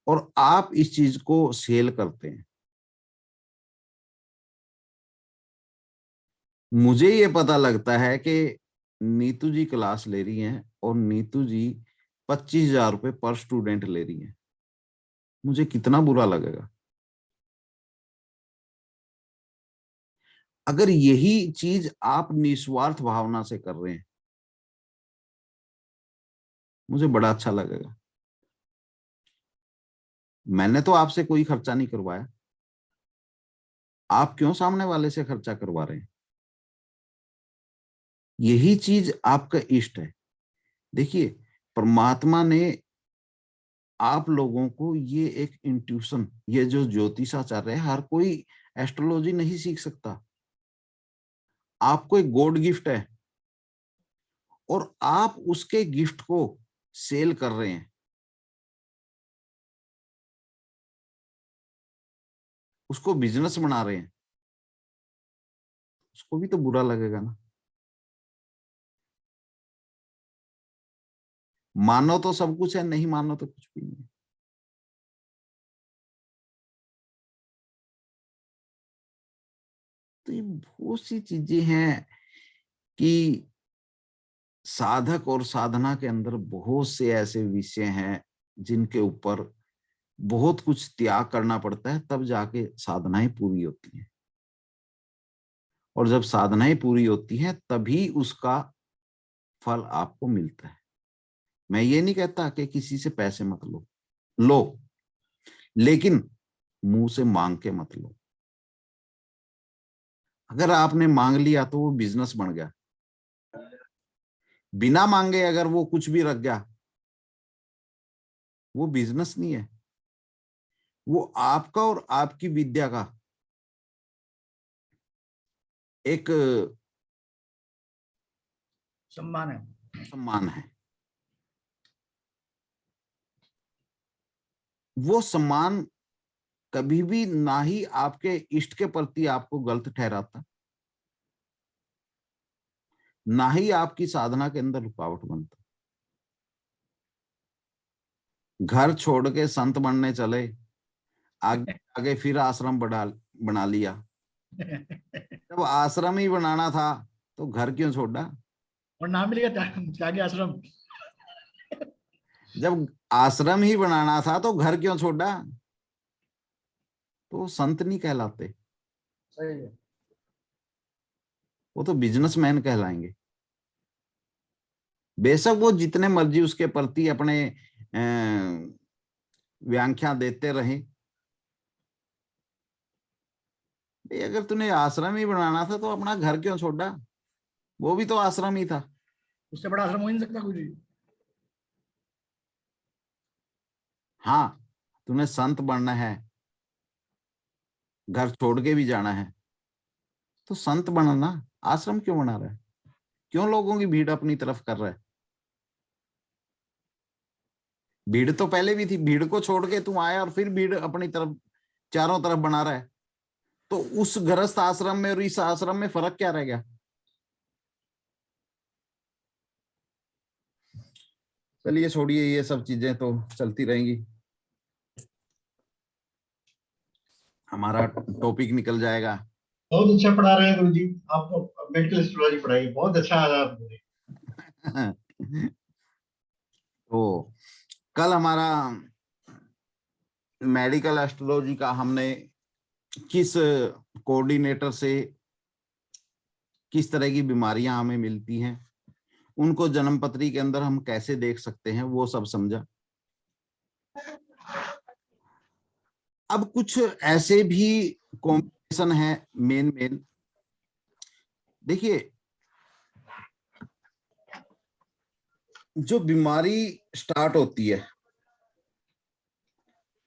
और आप इस चीज को सेल करते हैं, मुझे ये पता लगता है कि नीतू जी क्लास ले रही हैं और नीतू जी 25,000 रुपये पर स्टूडेंट ले रही हैं, मुझे कितना बुरा लगेगा। अगर यही चीज आप निस्वार्थ भावना से कर रहे हैं, मुझे बड़ा अच्छा लगेगा। मैंने तो आपसे कोई खर्चा नहीं करवाया, आप क्यों सामने वाले से खर्चा करवा रहे हैं? यही चीज आपका इष्ट है। देखिए, परमात्मा ने आप लोगों को ये एक इंट्यूशन, ये जो ज्योतिषाचार्य है, हर कोई एस्ट्रोलॉजी नहीं सीख सकता। आपको एक गॉड गिफ्ट है और आप उसके गिफ्ट को सेल कर रहे हैं। उसको बिजनेस बना रहे हैं, उसको भी तो बुरा लगेगा ना। मानो तो सब कुछ है, नहीं मानो तो कुछ भी नहीं है। तो ये बहुत सी चीजें हैं कि साधक और साधना के अंदर बहुत से ऐसे विषय हैं जिनके ऊपर बहुत कुछ त्याग करना पड़ता है, तब जाके साधनाएं पूरी होती हैं। और जब साधनाएं पूरी होती हैं तभी उसका फल आपको मिलता है। मैं ये नहीं कहता कि किसी से पैसे मत लो, लो, लेकिन मुंह से मांग के मत लो। अगर आपने मांग लिया तो वो बिजनेस बन गया। बिना मांगे अगर वो कुछ भी रख गया, वो बिजनेस नहीं है, वो आपका और आपकी विद्या का एक सम्मान है। सम्मान है। वो सम्मान कभी भी ना ही आपके इष्ट के प्रति आपको गलत ठहराता, ना ही आपकी साधना के अंदर रुकावट बनता। घर छोड़ के संत बनने चले, आगे आगे फिर आश्रम बना लिया। जब आश्रम ही बनाना था तो घर क्यों छोड़ा? और नाम मिलेगा त्यागी आश्रम। जब आश्रम ही बनाना था तो घर क्यों छोड़ा? तो संत नहीं कहलाते, सही है। वो तो बिजनेसमैन कहलाएंगे। बेशक वो जितने मर्जी उसके प्रति अपने व्याख्या देते रहे। अगर तूने आश्रम ही बनाना था तो अपना घर क्यों छोड़ा? वो भी तो आश्रम ही था। उससे बड़ा आश्रम हो ही नहीं सकता कुछ भी। हाँ, तूने संत बनना है, घर छोड़ के भी जाना है, तो संत बनना, आश्रम क्यों बना रहा है? क्यों लोगों की भीड़ अपनी तरफ कर रहा है? भीड़ तो पहले भी थी, भीड़ को छोड़ के तू आया और फिर भीड़ अपनी तरफ चारों तरफ बना रहा है। तो उस गृहस्थ आश्रम में और इस आश्रम में फर्क क्या रह गया? चलिए छोड़िए, ये सब चीजें तो चलती रहेंगी, हमारा टॉपिक निकल जाएगा। बहुत अच्छा पढ़ा रहे हैं गुरु जी, आपको मेडिकल एस्ट्रोलॉजी पढ़ाई बहुत अच्छा आ रहा है। तो कल हमारा मेडिकल एस्ट्रोलॉजी का हमने किस कोऑर्डिनेटर से किस तरह की बीमारियां हमें मिलती हैं, उनको जन्म पत्री के अंदर हम कैसे देख सकते हैं, वो सब समझा। अब कुछ ऐसे भी कॉम्बिनेशन है मेन। देखिए, जो बीमारी स्टार्ट होती है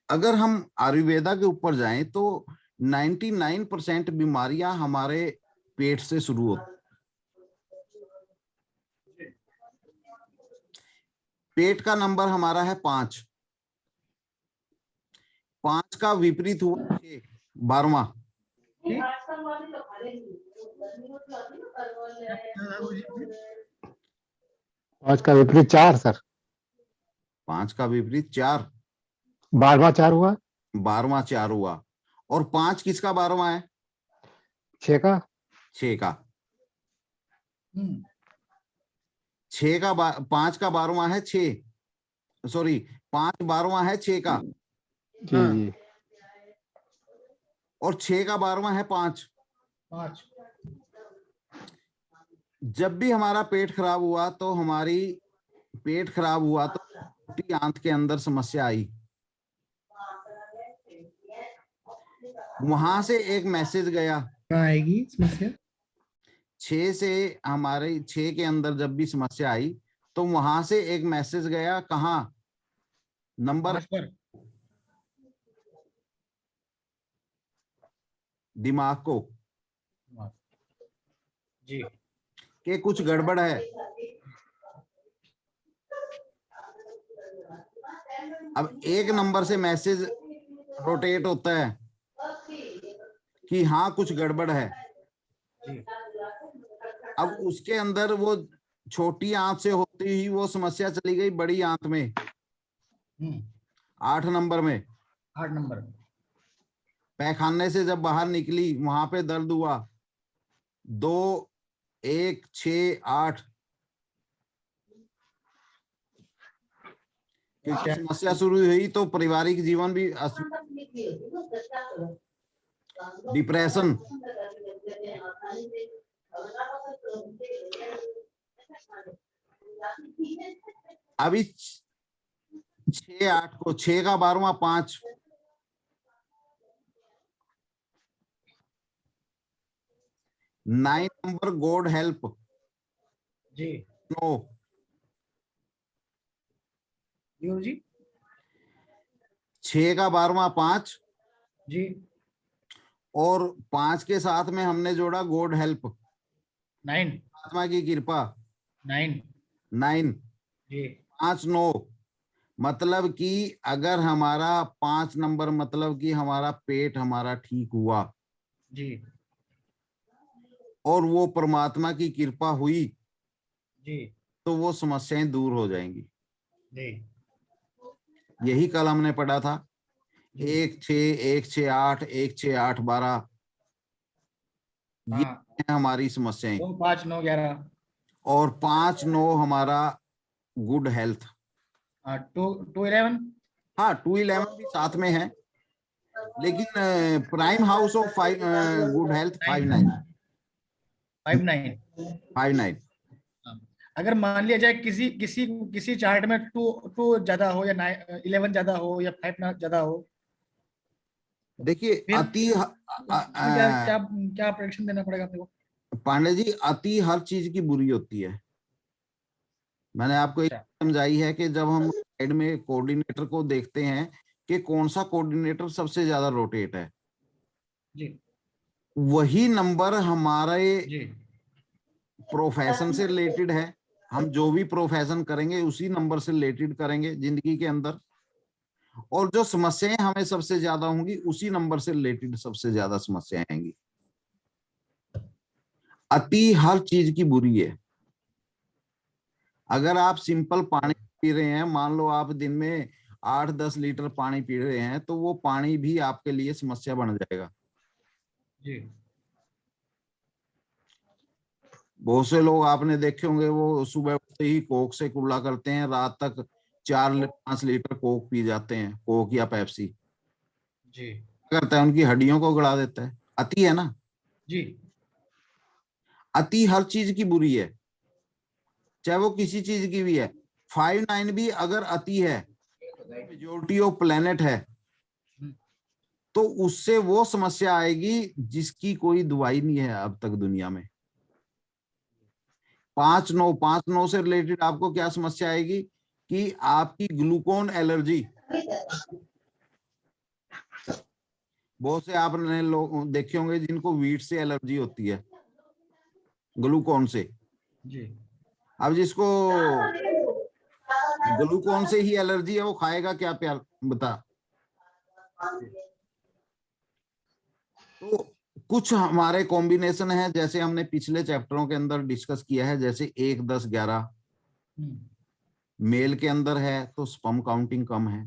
अगर हम आयुर्वेदा के ऊपर जाएं तो 99% बीमारियां हमारे पेट से शुरू होती। पेट का नंबर हमारा है 5। 5 का विपरीत हुआ 6, 12वां। आज का विपरीत 4 सर। 5 का विपरीत 4, 12वां 4 हुआ, 12वां 4 हुआ। और 5 किसका 12वां है? 6 का। 6 का। हम्म, 5 का 12वां है 6, सॉरी 5 12वां है 6 का, जी हाँ। जी। और 6 का 12वां है 5। 5 जब भी हमारा पेट खराब हुआ तो छोटी आंत के अंदर समस्या आई। वहां से एक मैसेज गया। कहाँ आएगी समस्या? 6 के अंदर जब भी समस्या आई तो वहां से एक मैसेज गया, कहाँ? नंबर 5 पर। दिमाग को, जी। कि कुछ गड़बड़ है। अब एक नंबर से मैसेज रोटेट होता है कि हाँ कुछ गड़बड़ है। जी। अब उसके अंदर वो छोटी आंत से होती ही वो समस्या चली गई बड़ी आंत में, 8 नंबर में। 8 नंबर। पैखाने से जब बाहर निकली वहां पे दर्द हुआ 2, 1, 6, 8। क्योंकि समस्या शुरू हुई तो पारिवारिक जीवन भी डिप्रेशन। अभी 6, 8 को 6 का 12वां 5, 9 नंबर गॉड हेल्प, जी। नो। जी। 6 का 12वां 5, जी। और 5 के साथ में हमने जोड़ा गॉड हेल्प, 9 आत्मा की कृपा, 9। 9। जी। 5, 9 मतलब कि अगर हमारा 5 नंबर मतलब कि हमारा पेट हमारा ठीक हुआ जी। और वो परमात्मा की कृपा हुई जी। तो वो समस्याएं दूर हो जाएंगी। जी। यही कल हमने पढ़ा था। जी। 1, 6, 1, 6, 8, 1, 6, 8, 12। ये हाँ। है हमारी समस्याएं। 2 5 9 11। और 5, 9 हमारा गुड हेल्थ। 2 11। हाँ 2, 11 भी साथ में है, लेकिन prime house of good health 5, 9। 5 9। 5, 9। अगर मान लिया जाए किसी किसी किसी चार्ट में 2 ज्यादा हो या 11 ज्यादा हो या 5 ना ज्यादा हो, देखिए फिर अति उसमें क्या क्या क्या प्रेडिक्शन देना पड़ेगा अपने को? पांडे जी, अति हर चीज की बुरी होती है। मैंने आपको एक अच्छा। समझाई है कि जब हम साइड में कोऑर्डिनेटर को देखते हैं कि कौन सा कोऑर्डिनेटर सबसे ज्यादा रोटेट है, जी। वही नंबर हमारे जी। प्रोफेशन से रिलेटेड है। हम जो भी प्रोफेशन करेंगे उसी नंबर से रिलेटेड करेंगे जिंदगी के अंदर, और जो समस्याएं हमें सबसे ज्यादा होंगी उसी नंबर से रिलेटेड सबसे ज्यादा समस्याएं आएंगी। अति हर चीज की बुरी है। अगर आप सिंपल पानी पी रहे हैं, मान लो आप दिन में 8-10 लीटर पानी पी रहे हैं, तो वो पानी भी आपके लिए समस्या बन जाएगा। जी। बहुत से लोग आपने देखे होंगे वो सुबह उठते ही कोक से कुल्ला करते हैं, रात तक 4-5 लीटर कोक पी जाते हैं, कोक या पेप्सी। जी। करता है उनकी हड्डियों को गला देता है। अति है ना। जी। अति हर चीज की बुरी है, चाहे वो किसी चीज की भी है। 5, 9 भी अगर अति है, मेजोरिटी ऑफ प्लेनेट है, तो उससे वो समस्या आएगी जिसकी कोई दवाई नहीं है अब तक दुनिया में। 5, 9 से रिलेटेड आपको क्या समस्या आएगी कि आपकी ग्लूकोन एलर्जी, बहुत से आपने लोग देखे होंगे जिनको वीट से एलर्जी होती है, ग्लूकोन से। जी अब जिसको ग्लूकोन से ही एलर्जी है वो खाएगा क्या प्यार बता। तो कुछ हमारे कॉम्बिनेशन है, जैसे हमने पिछले चैप्टरों के अंदर डिस्कस किया है, जैसे 1, 10, 11 मेल के अंदर है तो स्पर्म काउंटिंग कम है,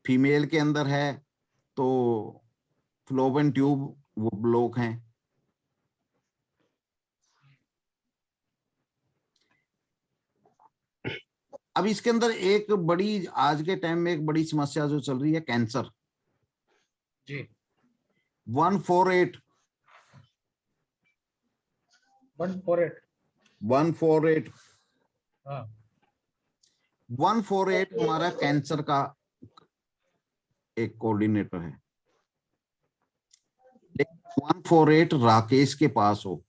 फीमेल के अंदर है तो फ्लोपियन ट्यूब वो ब्लॉक हैं। अब इसके अंदर एक बड़ी, आज के टाइम में एक बड़ी समस्या जो चल रही है, कैंसर। जी 148 148 148 हाँ 148 हमारा कैंसर का एक कोऑर्डिनेटर है, लेकिन 148 राकेश के पास हो,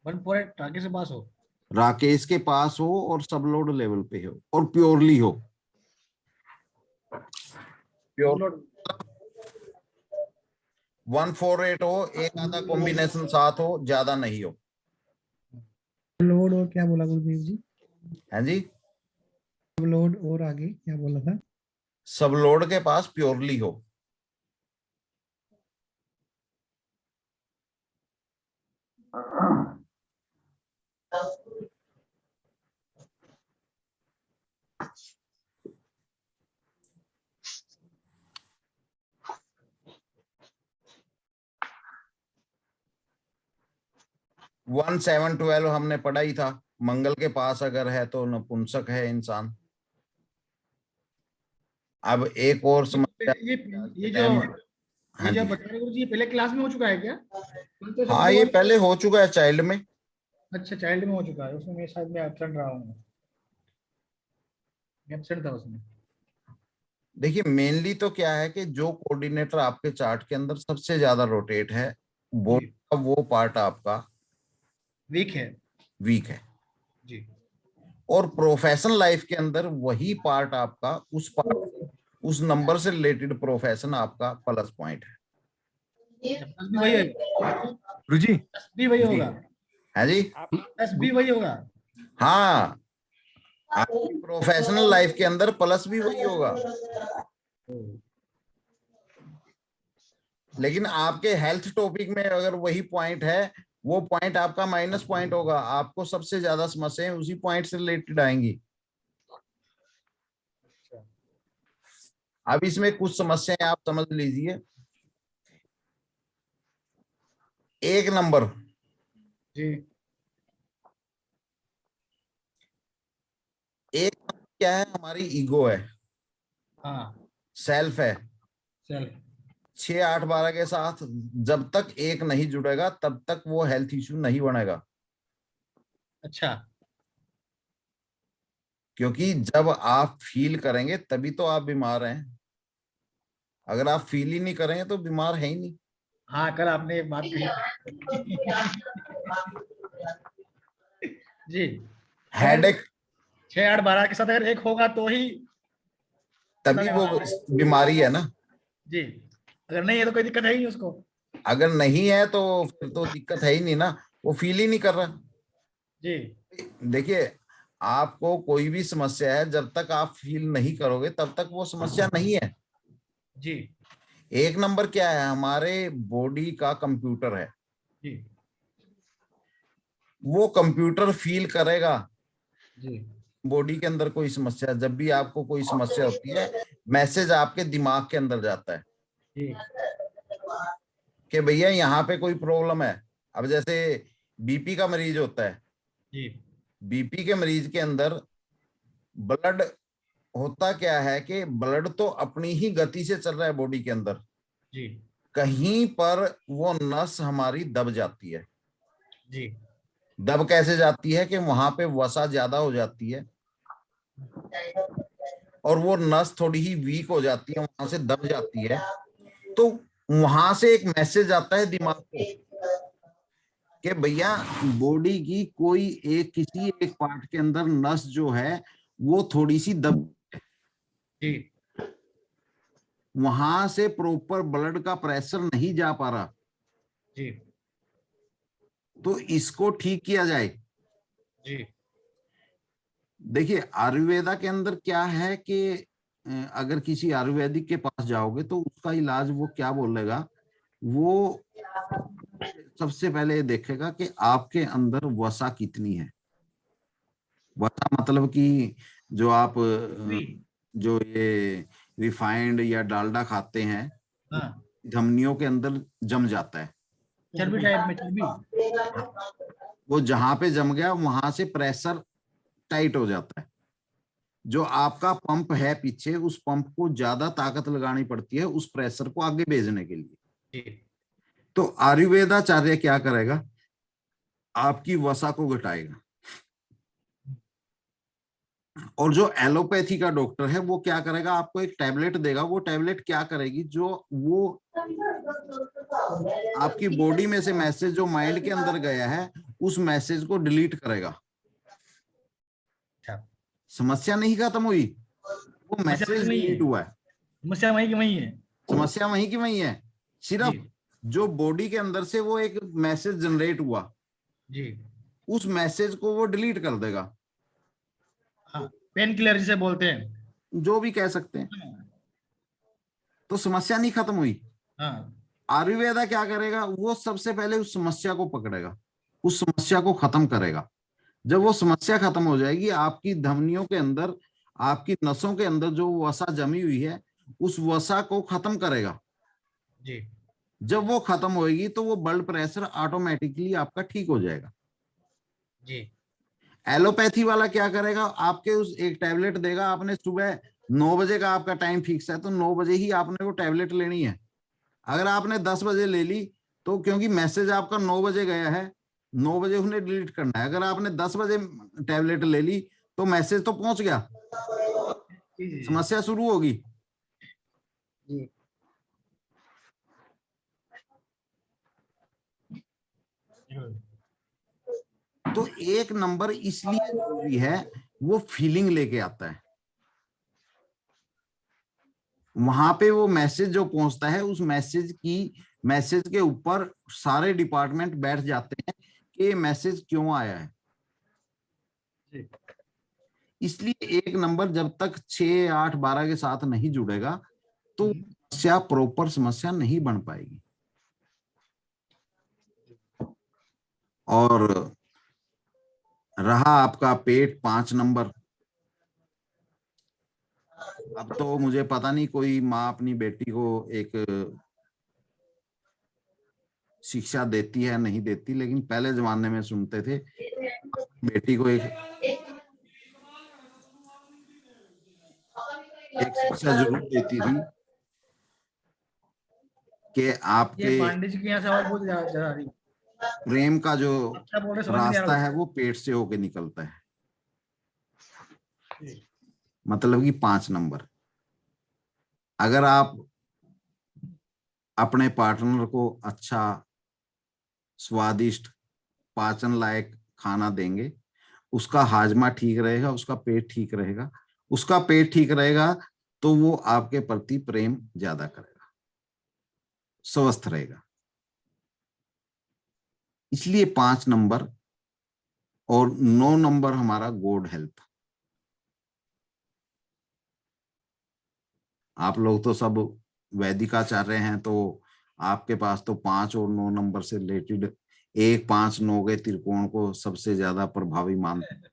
148 आगे से पास हो, राकेश के पास हो और सबलोड लेवल पे हो और प्योरली हो। प्योर लोड 148 हो, एक आधा कॉम्बिनेशन साथ हो, ज्यादा नहीं हो। लोड और क्या बोला गुरुदेव जी? है जी, लोड और आगे क्या बोला था? सबलोड के पास प्योरली हो। वन 7, 12 हमने पढ़ा ही था। मंगल के पास अगर है तो नपुंसक है इंसान। अब एक और समस्या, ये जो हाँ जी, बता रहे गुरुजी, ये पहले क्लास में हो चुका है क्या? तो हाँ ये पहले हो चुका है चाइल्ड में। अच्छा चाइल्ड में हो चुका है, उसमें मैं शायद मैं एब्सेंट रहा हूँ, एब्सेंट था उसमें। देखिए मेनली तो क्या है कि जो कोऑर्डिनेटर आपके चार्ट के अंदर सबसे ज्यादा रोटेट है, बॉडी का वो पार्ट आपका वीक है जी। और प्रोफेशनल लाइफ के अंदर वही पार्ट आपका, उस नंबर से रिलेटेड प्रोफेशन आपका प्लस पॉइंट है। प्लस भी वही है गुरुजी, प्लस भी वही होगा, है जी, प्लस भी वही होगा। हाँ आपकी प्रोफेशनल लाइफ के अंदर प्लस भी वही होगा, लेकिन आपके हेल्थ टॉपिक में अगर वही पॉइंट है, वो पॉइंट आपका माइनस पॉइंट होगा। आपको सबसे ज्यादा समस्याएं उसी पॉइंट से रिलेटेड आएंगी। अब इसमें कुछ समस्याएं आप समझ लीजिए। 1 नंबर जी एक क्या है, हमारी ईगो है, हाँ सेल्फ है। चल 6, 8, 12 के साथ जब तक एक नहीं जुड़ेगा तब तक वो हेल्थ इश्यू नहीं बनेगा, अच्छा क्योंकि जब आप फील करेंगे तभी तो आप बीमार हैं। अगर आप फील ही नहीं करेंगे तो बीमार है ही नहीं। हाँ कल आपने एक बात कही जी। हेडेक 6, 8, 12 के साथ अगर एक होगा तो ही तभी वो बीमारी है ना। जी, अगर नहीं है तो कोई दिक्कत है ही नहीं उसको। अगर नहीं है तो फिर तो दिक्कत है ही नहीं ना, वो फील ही नहीं कर रहा। जी देखिए आपको कोई भी समस्या है, जब तक आप फील नहीं करोगे तब तक वो समस्या नहीं है। जी 1 नंबर क्या है, हमारे बॉडी का कंप्यूटर है। जी वो कंप्यूटर फील करेगा जी बॉडी के अंदर कोई समस्या। जब भी आपको कोई समस्या होती है, मैसेज आपके दिमाग के अंदर जाता है जी कि भैया यहाँ पे कोई प्रॉब्लम है। अब जैसे बीपी का मरीज होता है, जी बीपी के मरीज के अंदर ब्लड होता क्या है कि ब्लड तो अपनी ही गति से चल रहा है बॉडी के अंदर, जी कहीं पर वो नस हमारी दब जाती है। जी दब कैसे जाती है कि वहां पे वसा ज्यादा हो जाती है और वो नस थोड़ी ही वीक हो जाती है, वहां से दब जाती है। तो वहां से एक मैसेज आता है दिमाग को कि भैया बॉडी की कोई एक, किसी एक पार्ट के अंदर नस जो है वो थोड़ी सी दब। जी वहां से प्रॉपर ब्लड का प्रेशर नहीं जा पा रहा, जी तो इसको ठीक किया जाए। जी देखिए आयुर्वेदा के अंदर क्या है कि अगर किसी आयुर्वेदिक के पास जाओगे तो उसका इलाज वो क्या बोलेगा, वो सबसे पहले देखेगा कि आपके अंदर वसा कितनी है। वसा मतलब कि जो आप जो ये रिफाइंड या डालडा खाते हैं, हाँ धमनियों के अंदर जम जाता है। चर्बी टाइप में चर्बी। वो जहां पे जम गया वहां से प्रेशर टाइट हो जाता है। जो आपका पंप है पीछे, उस पंप को ज्यादा ताकत लगानी पड़ती है उस प्रेशर को आगे भेजने के लिए। जी तो आयुर्वेदाचार्य क्या करेगा, आपकी वसा को घटाएगा। और जो एलोपैथी का डॉक्टर है वो क्या करेगा, आपको एक टैबलेट देगा। वो टैबलेट क्या करेगी, जो वो आपकी बॉडी में से मैसेज जो माइंड के अंदर गया है उस मैसेज को डिलीट करेगा। अच्छा, समस्या नहीं खत्म हुई, वो मैसेज डिलीट हुआ है। समस्या वही की वही है। समस्या वहीं की वहीं है, सिर्फ जी जो बॉडी के अंदर से वो एक मैसेज जनरेट हुआ, जी उस मैसेज को वो डिलीट कर देगा। हाँ, पेन किलर जिसे बोलते हैं। जो भी कह सकते हैं, तो समस्या नहीं खत्म हुई। हाँ आयुर्वेदा क्या करेगा, वो सबसे पहले उस समस्या को पकड़ेगा, उस समस्या को खत्म करेगा। जब वो समस्या खत्म हो जाएगी, आपकी धमनियों के अंदर, आपकी नसों के अंदर जो वसा जमी हुई है, उस वसा को खत्म करेगा। जी जब वो खत्म होएगी तो वो ब्लड प्रेशर ऑटोमेटिकली आपका ठीक हो जाएगा। जी एलोपैथी वाला क्या करेगा, आपके उस एक टैबलेट देगा। आपने सुबह 9 बजे का आपका टाइम फिक्स है, तो 9 बजे ही आपने वो टैबलेट लेनी है। अगर आपने 10 बजे ले ली तो क्योंकि मैसेज आपका 9 बजे गया है, 9 बजे उन्हें डिलीट करना है। अगर आपने 10 बजे टैबलेट ले ली तो मैसेज तो पहुंच गया, जी समस्या शुरू होगी। जी तो एक नंबर इसलिए जरूरी है, वो फीलिंग लेके आता है। वहां पे वो मैसेज जो पहुंचता है, उस मैसेज के ऊपर सारे डिपार्टमेंट बैठ जाते हैं कि ये मैसेज क्यों आया है। इसलिए एक नंबर जब तक 6, 8, 12 के साथ नहीं जुड़ेगा तो समस्या प्रॉपर समस्या नहीं बन पाएगी। और रहा आपका पेट 5 नंबर, अब तो मुझे पता नहीं कोई माँ अपनी बेटी को एक शिक्षा देती है नहीं देती, लेकिन पहले जमाने में सुनते थे बेटी को एक शिक्षा जरूर देती थी कि आपके ये पांडे जी के यहाँ से आवाज बहुत ज्यादा आ रही है। प्रेम का जो क्या बोल रहे समझ नहीं आ रास्ता रहा। है वो पेट से होके निकलता है। मतलब कि 5 नंबर। अगर आप अपने पार्टनर को अच्छा स्वादिष्ट पाचन लायक खाना देंगे, उसका हाजमा ठीक रहेगा, उसका पेट ठीक रहेगा। उसका पेट ठीक रहेगा तो वो आपके प्रति प्रेम ज्यादा करेगा, स्वस्थ रहेगा। इसलिए 5 नंबर और 9 नंबर हमारा गुड हेल्थ। आप लोग तो सब वैदिकाचार्य हैं, तो आपके पास तो 5 और 9 नंबर से रिलेटेड 1, 5, 9 के त्रिकोण को सबसे ज्यादा प्रभावी मानते हैं।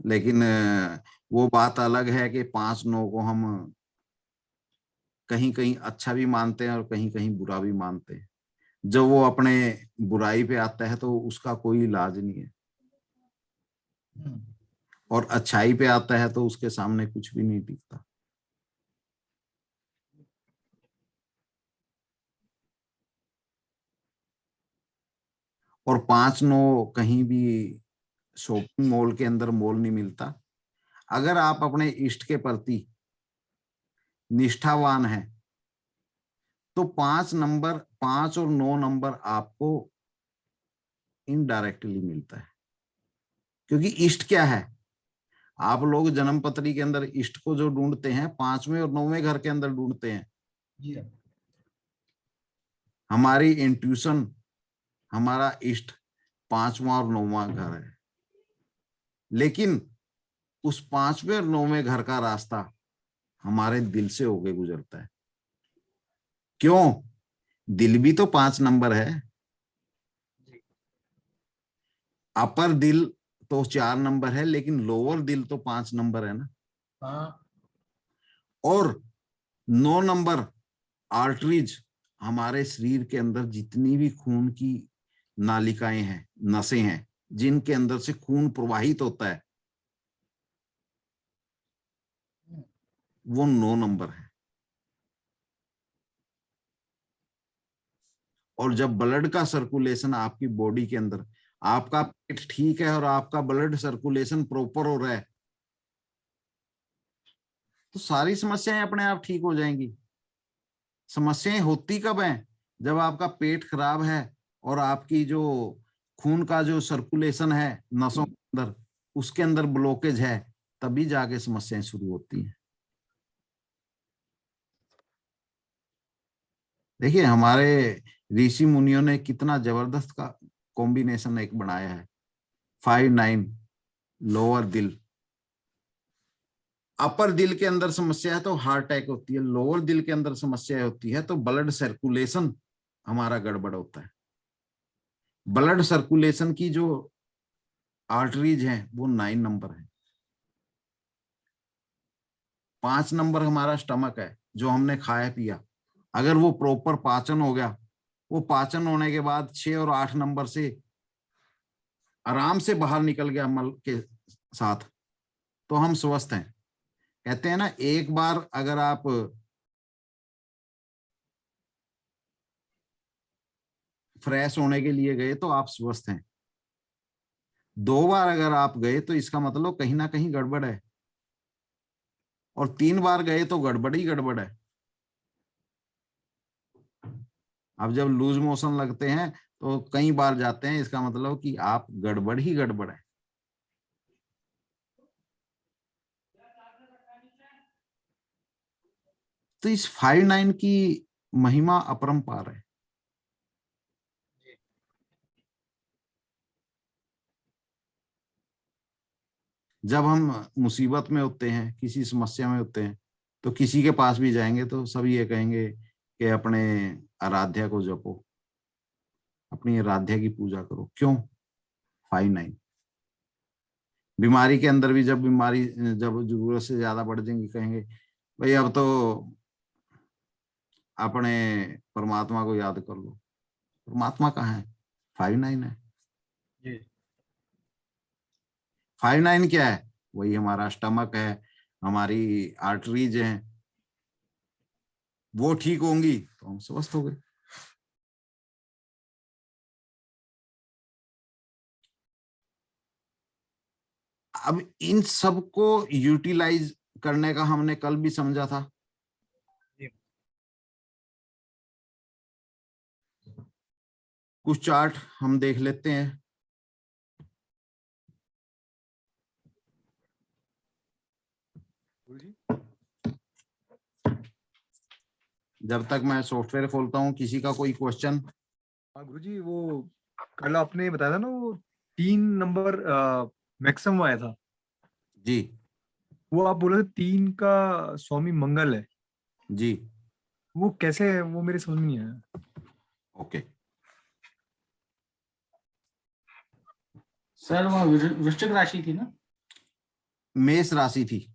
लेकिन वो बात अलग है कि 5, 9 को हम कहीं कहीं अच्छा भी मानते हैं और कहीं कहीं बुरा भी मानते हैं। जब वो अपने बुराई पे आता है तो उसका कोई इलाज नहीं है, और अच्छाई पे आता है तो उसके सामने कुछ भी नहीं टिकता। और 5, 9 कहीं भी शॉपिंग मॉल के अंदर मोल नहीं मिलता। अगर आप अपने इष्ट के प्रति निष्ठावान हैं तो 5 नंबर, 5 और 9 नंबर आपको इनडायरेक्टली मिलता है। क्योंकि इष्ट क्या है, आप लोग जन्म पत्री के अंदर इष्ट को जो ढूंढते हैं 5वें और 9वें घर के अंदर ढूंढते हैं। जी सर। हमारी इंट्यूशन, हमारा इष्ट 5वां और 9वां घर है, लेकिन उस 5वें और 9वें घर का रास्ता हमारे दिल से होके गुजरता है। क्यों? दिल भी तो 5 नंबर है, अपर दिल तो 4 नंबर है, लेकिन लोअर दिल तो 5 नंबर है ना। हाँ और 9 नंबर आर्टरीज, हमारे शरीर के अंदर जितनी भी खून की नालिकाएं हैं, नसें हैं, जिनके अंदर से खून प्रवाहित होता है, वो 9 नंबर है। और जब ब्लड का सर्कुलेशन आपकी बॉडी के अंदर, आपका पेट ठीक है और आपका ब्लड सर्कुलेशन प्रॉपर हो रहा है, तो सारी समस्याएं अपने आप ठीक हो जाएंगी। समस्याएं होती कब हैं? जब आपका पेट खराब है और आपकी जो खून का जो सर्कुलेशन है नसों के अंदर, उसके अंदर ब्लॉकेज है, तभी जाके समस्याएं शुरू होती हैं। देखिए हमारे ऋषि मुनियों ने कितना जबरदस्त का कॉम्बिनेशन एक बनाया है। 5-9 लोअर दिल, अपर दिल के अंदर समस्या है तो हार्ट अटैक होती है, लोअर दिल के अंदर समस्या होती है तो ब्लड सर्कुलेशन हमारा गड़बड़ होता है। ब्लड सर्कुलेशन की जो आर्टरीज हैं वो 9 नंबर है। 5 नंबर हमारा स्टमक है, जो हमने खाया पिया, अगर वो प्रॉपर पाचन हो गया, वो पाचन होने के बाद 6 और 8 नंबर से आराम से बाहर निकल गया मल के साथ, तो हम स्वस्थ हैं। कहते हैं ना, एक बार अगर आप फ्रेश होने के लिए गए तो आप स्वस्थ हैं, 2 बार अगर आप गए तो इसका मतलब कहीं ना कहीं गड़बड़ है, और 3 बार गए तो गड़बड़ ही गड़बड़ है। अब जब लूज मोशन लगते हैं तो कई बार जाते हैं, इसका मतलब कि आप गड़बड़ ही गड़बड़ है। तो इस 5-9 की महिमा अपरंपार है। जब हम मुसीबत में होते हैं, किसी समस्या में होते हैं, तो किसी के पास भी जाएंगे तो सब ये कहेंगे कि अपने आराध्या को जपो, अपनी आराध्या की पूजा करो। क्यों? 5-9 बीमारी के अंदर भी, जब बीमारी जब जरूरत से ज्यादा बढ़ जाएंगी, कहेंगे भाई अब तो अपने परमात्मा को याद कर लो। परमात्मा कहाँ है? 5-9 है। जी 5-9 क्या है? वही हमारा स्टमक है, हमारी आर्टरीज हैं, वो ठीक होंगी तो हम स्वस्थ हो गए। अब इन सब को यूटिलाइज करने का हमने कल भी समझा था। जी। कुछ चार्ट हम देख लेते हैं। जब तक मैं सॉफ्टवेयर खोलता हूँ, किसी का कोई क्वेश्चन? हाँ गुरुजी, वो कल आपने बताया था ना, वो 3 नंबर मैक्सिमम आया था, जी वो आप बोले थे 3 का स्वामी मंगल है, जी वो कैसे है? वो मेरे समझ में नहीं आया। ओके। सर वो वृश्चिक राशि थी ना? मेष राशि थी।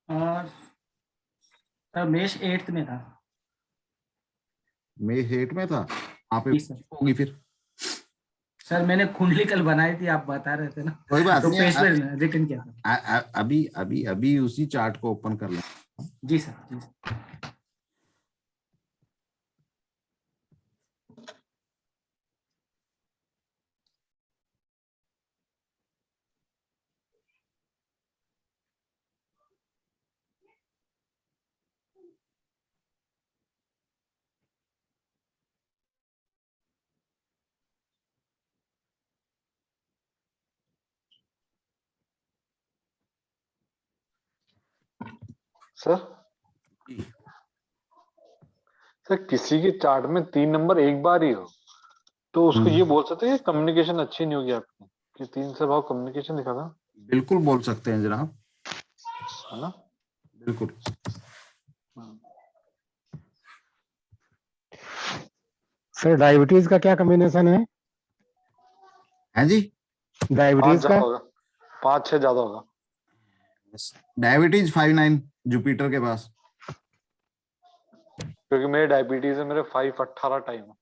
और सर मेष 8th में था। मेष 8 में था। आप जी सर। होगी फिर। सर मैंने कुंडली कल बनाई थी, आप बता रहे थे ना, कोई बात तो नहीं, पेज पे रिटर्न किया था। अभी अभी अभी उसी चार्ट को ओपन कर लें। जी सर, जी सर। सर सर किसी के चार्ट में 3 नंबर एक बार ही हो तो उसको ये बोल सकते हैं कि कम्युनिकेशन अच्छी नहीं होगी आपकी, कि 3 से भाव कम्युनिकेशन दिखा था। बिल्कुल बोल सकते हैं जनाब, है ना। बिल्कुल। सर डायबिटीज का क्या कॉम्बिनेशन है? है जी, 5 डायबिटीज ज्यादा का होगा, 5-6 ज्यादा होगा। डायबिटीज 5-9 जुपिटर के पास। क्योंकि मेरे डायबिटीज है, मेरे 5-18 टाइम है।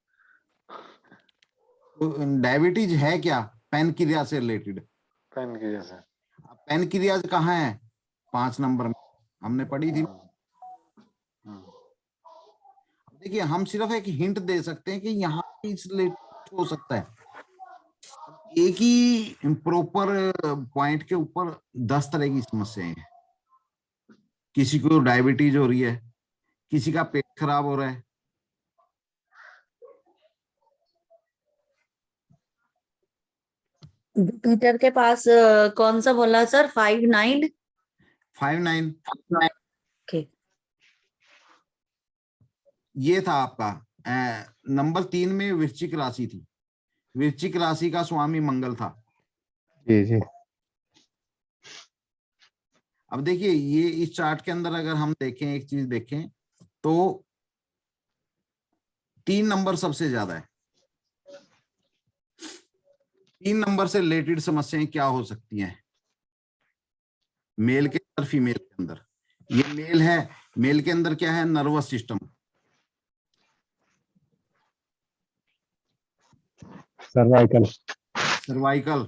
तो डायबिटीज है क्या? पैनक्रियाज से रिलेटेड। पेन की जैसे पैनक्रियाज कहाँ है? 5 नंबर में हमने पढ़ी थी। देखिए हम सिर्फ एक हिंट दे सकते हैं कि यहाँ पे इस रिलेटेड हो सकता है। एक ही प्रॉपर पॉइंट के ऊपर 10 तरह की समस्याएं हैं। किसी को डायबिटीज हो रही है, किसी का पेट खराब हो रहा है, जुपिटर के पास कौन सा बोला सर? 5-9? 5-9 ओके। ये था आपका। नंबर 3 में वृश्चिक राशि थी। वृश्चिक राशि का स्वामी मंगल था। जी जी। अब देखिए ये इस चार्ट के अंदर अगर हम देखें, एक चीज देखें तो 3 नंबर सबसे ज्यादा है। 3 नंबर से रिलेटेड समस्याएं क्या हो सकती हैं मेल के अंदर, फीमेल के अंदर? ये मेल है, मेल के अंदर क्या है? Nervous system, cervical. सर्वाइकल,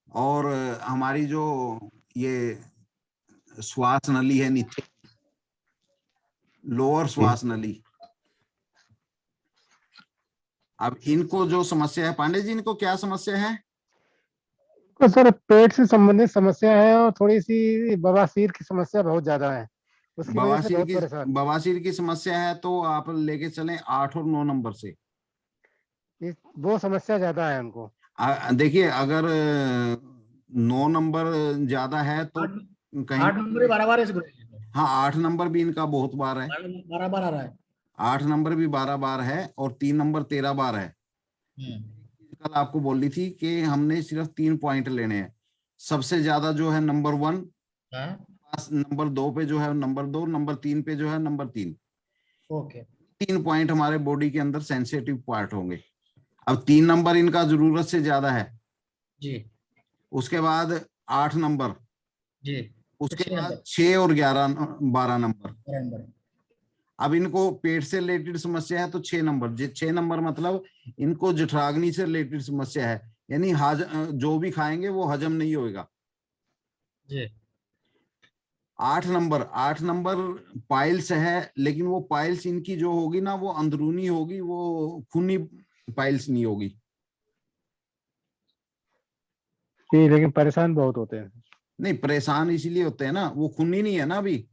और हमारी जो ये श्वास नली है नीचे, लोअर श्वास नली। अब इनको जो समस्या है, पांडे जी इनको क्या समस्या है? तो सर पेट से संबंधित समस्या है और थोड़ी सी बवासीर की समस्या बहुत ज्यादा है, उसकी वजह से बहुत परेशान। बवासीर की समस्या है तो आप लेके चलें 8 और 9 नंबर से। वो समस्या ज्यादा है उनको। देखिए अगर 9 नंबर ज्यादा है तो कहीं 8 नंबर भी 12 बार है गुरुजी। हाँ 8 नंबर भी इनका बहुत बार है, 12 बार आ रहा है। 8 नंबर भी 12 बार है और 3 नंबर 13 बार है। कल आपको बोली थी कि हमने सिर्फ 3 पॉइंट लेने हैं। सबसे ज्यादा जो है नंबर 1, नंबर 2 पे जो है नंबर 2, नंबर 3 पे जो है नंबर 3। ओके। 3 पॉइंट हमारे बॉडी के अंदर सेंसिटिव पार्ट होंगे। अब 3 नंबर इनका जरूरत से ज्यादा है जी। उसके बाद 8 नंबर जी। उसके बाद 6 और 12 नंबर। अब इनको पेट से रिलेटेड समस्या है तो 6 नंबर। 6 नंबर मतलब इनको जठराग्नि से रिलेटेड समस्या है, यानी जो भी खाएंगे वो हजम नहीं होगा। जी। 8 नंबर पाइल्स है, लेकिन वो पाइल्स इनकी जो होगी ना वो अंदरूनी होगी, वो खूनी पाइल्स नहीं होगी। जी, लेकिन परेशान बहुत होते हैं। नहीं परेशान इसीलिए होते हैं ना, वो खूनी नहीं है ना अभी।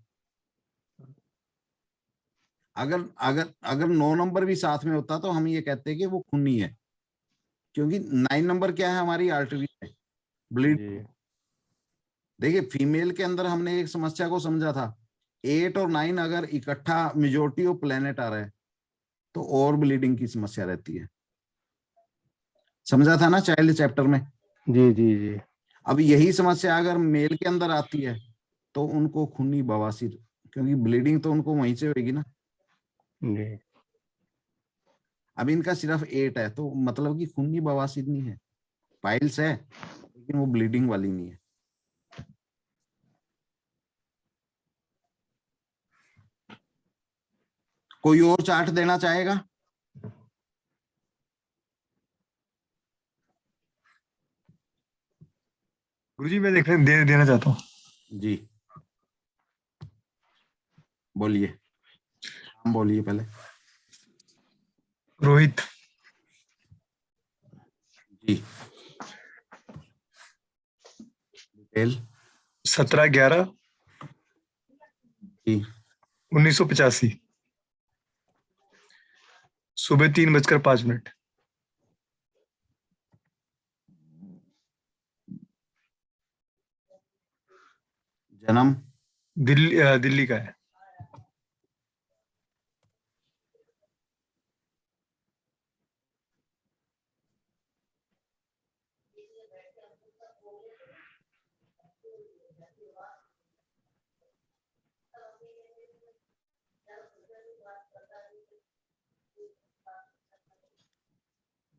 अगर अगर अगर 9 नंबर भी साथ में होता तो हम ये कहते हैं कि वो खूनी है, क्योंकि 9 नंबर क्या है? हमारी आर्टरी है, ब्लीड। देखिए फीमेल के अंदर हमने एक समस्या को समझा था, 8 और 9 अगर इकट्ठा मेजोरिटी ऑफ प्लेनेट आ रहा है तो और ब्लीडिंग की समस्या रहती है। समझा था ना चाइल्ड चैप्टर में? जी जी जी। अब यही समस्या अगर मेल के अंदर आती है तो उनको खूनी बवासीर, क्योंकि ब्लीडिंग तो उनको वहीं से होगी ना। जी। अब इनका सिर्फ 8 है तो मतलब कि खूनी बवासीर नहीं है, पाइल्स है लेकिन वो ब्लीडिंग वाली नहीं है। कोई और चार्ट देना चाहेगा? गुरुजी मैं देना चाहता हूँ। जी बोलिए, हम बोलिए पहले। रोहित जी। डिटेल 17/11 जी 1985 सुबह 3:05। जन्म दिल्ली का है।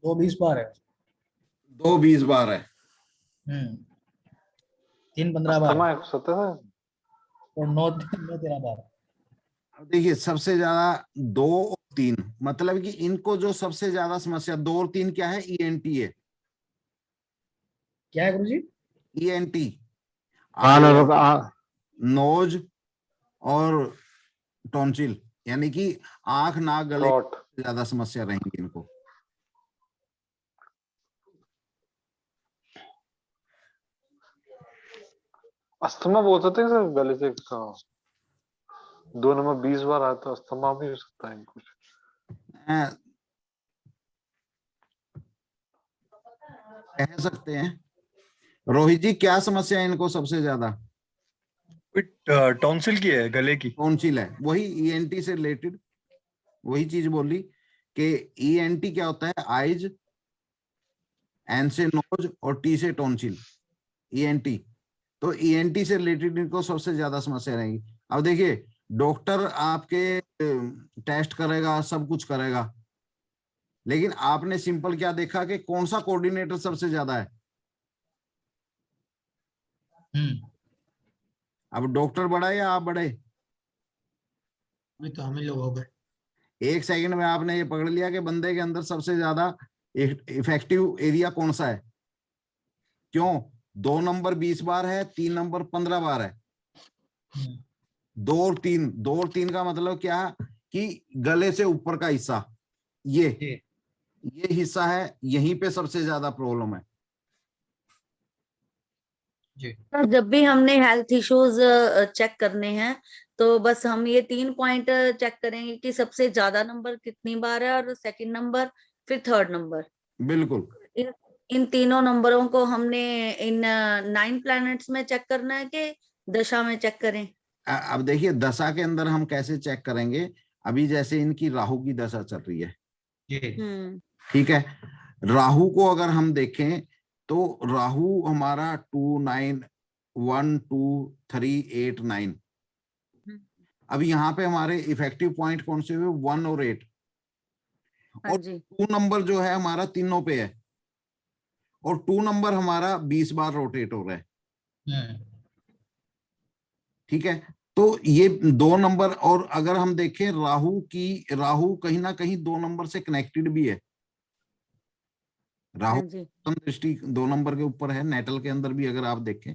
दो 20 बार है। 2 20 बार है। 3 15 बार अस्थमा 170 है और 9 13 बार। अब देखिए सबसे ज्यादा 2 और 3, मतलब कि इनको जो सबसे ज्यादा समस्या 2 और 3 क्या है, ईएनटी है। क्या है गुरुजी? ईएनटी, कान और नोज और टॉन्सिल, यानी कि आंख नाक गले थ्रोट। से ज्यादा समस्या रहेंगी इनको। अस्थमा बोल सकते हैं सर, गले से 2 नंबर 20 बार आया तो अस्थमा भी हो सकता है कुछ। कह सकते हैं। रोहित जी क्या समस्या है इनको सबसे ज्यादा? टॉन्सिल की है, गले की। टॉन्सिल है, वही ईएनटी से रिलेटेड वही चीज बोली कि ईएनटी क्या होता है, आइज, एन से नोज और टी से टॉन्सिल, ईएनटी। तो ईएनटी से रिलेटेड इनको सबसे ज्यादा समस्या रहेगी। अब देखिए डॉक्टर आपके टेस्ट करेगा, सब कुछ करेगा, लेकिन आपने सिंपल क्या देखा कि कौन सा कोऑर्डिनेटर सबसे ज्यादा है? अब डॉक्टर बड़ा है या आप बड़े? तो हम ही लोग हो गए। 1 सेकंड में आपने ये पकड़ लिया कि बंदे के अंदर सबसे ज्यादा इफेक्टिव एरिया कौन सा है। क्यों? 2 नंबर 20 बार है, 3 नंबर 15 बार है। 2 और 3 का मतलब क्या कि गले से ऊपर का हिस्सा, ये हिस्सा है, यहीं पे सबसे ज्यादा प्रॉब्लम है। तो जब भी हमने हेल्थ इश्यूज चेक करने हैं तो बस हम ये 3 पॉइंट चेक करेंगे कि सबसे ज्यादा नंबर कितनी बार है और सेकंड नंबर फिर थर्ड नंबर। बिल्कुल। इन तीनों नंबरों को हमने इन 9 प्लैनेट्स में चेक करना है कि दशा में चेक करें? अब देखिए दशा के अंदर हम कैसे चेक करेंगे, अभी जैसे इनकी राहु की दशा चल रही है, ठीक है। राहु को अगर हम देखें तो राहु हमारा 2 9 1 2 3 8 9। अब यहाँ पे हमारे इफेक्टिव पॉइंट कौन से हुए, 1 और 8, और 2 नंबर जो है हमारा तीनों पे है, और 2 नंबर हमारा 20 बार रोटेट हो रहा है, ठीक है। तो ये 2 नंबर, और अगर हम देखें राहु कहीं ना कहीं 2 नंबर से कनेक्टेड भी है। राहु दृष्टि 2 नंबर के ऊपर है, नेटल के अंदर भी अगर आप देखें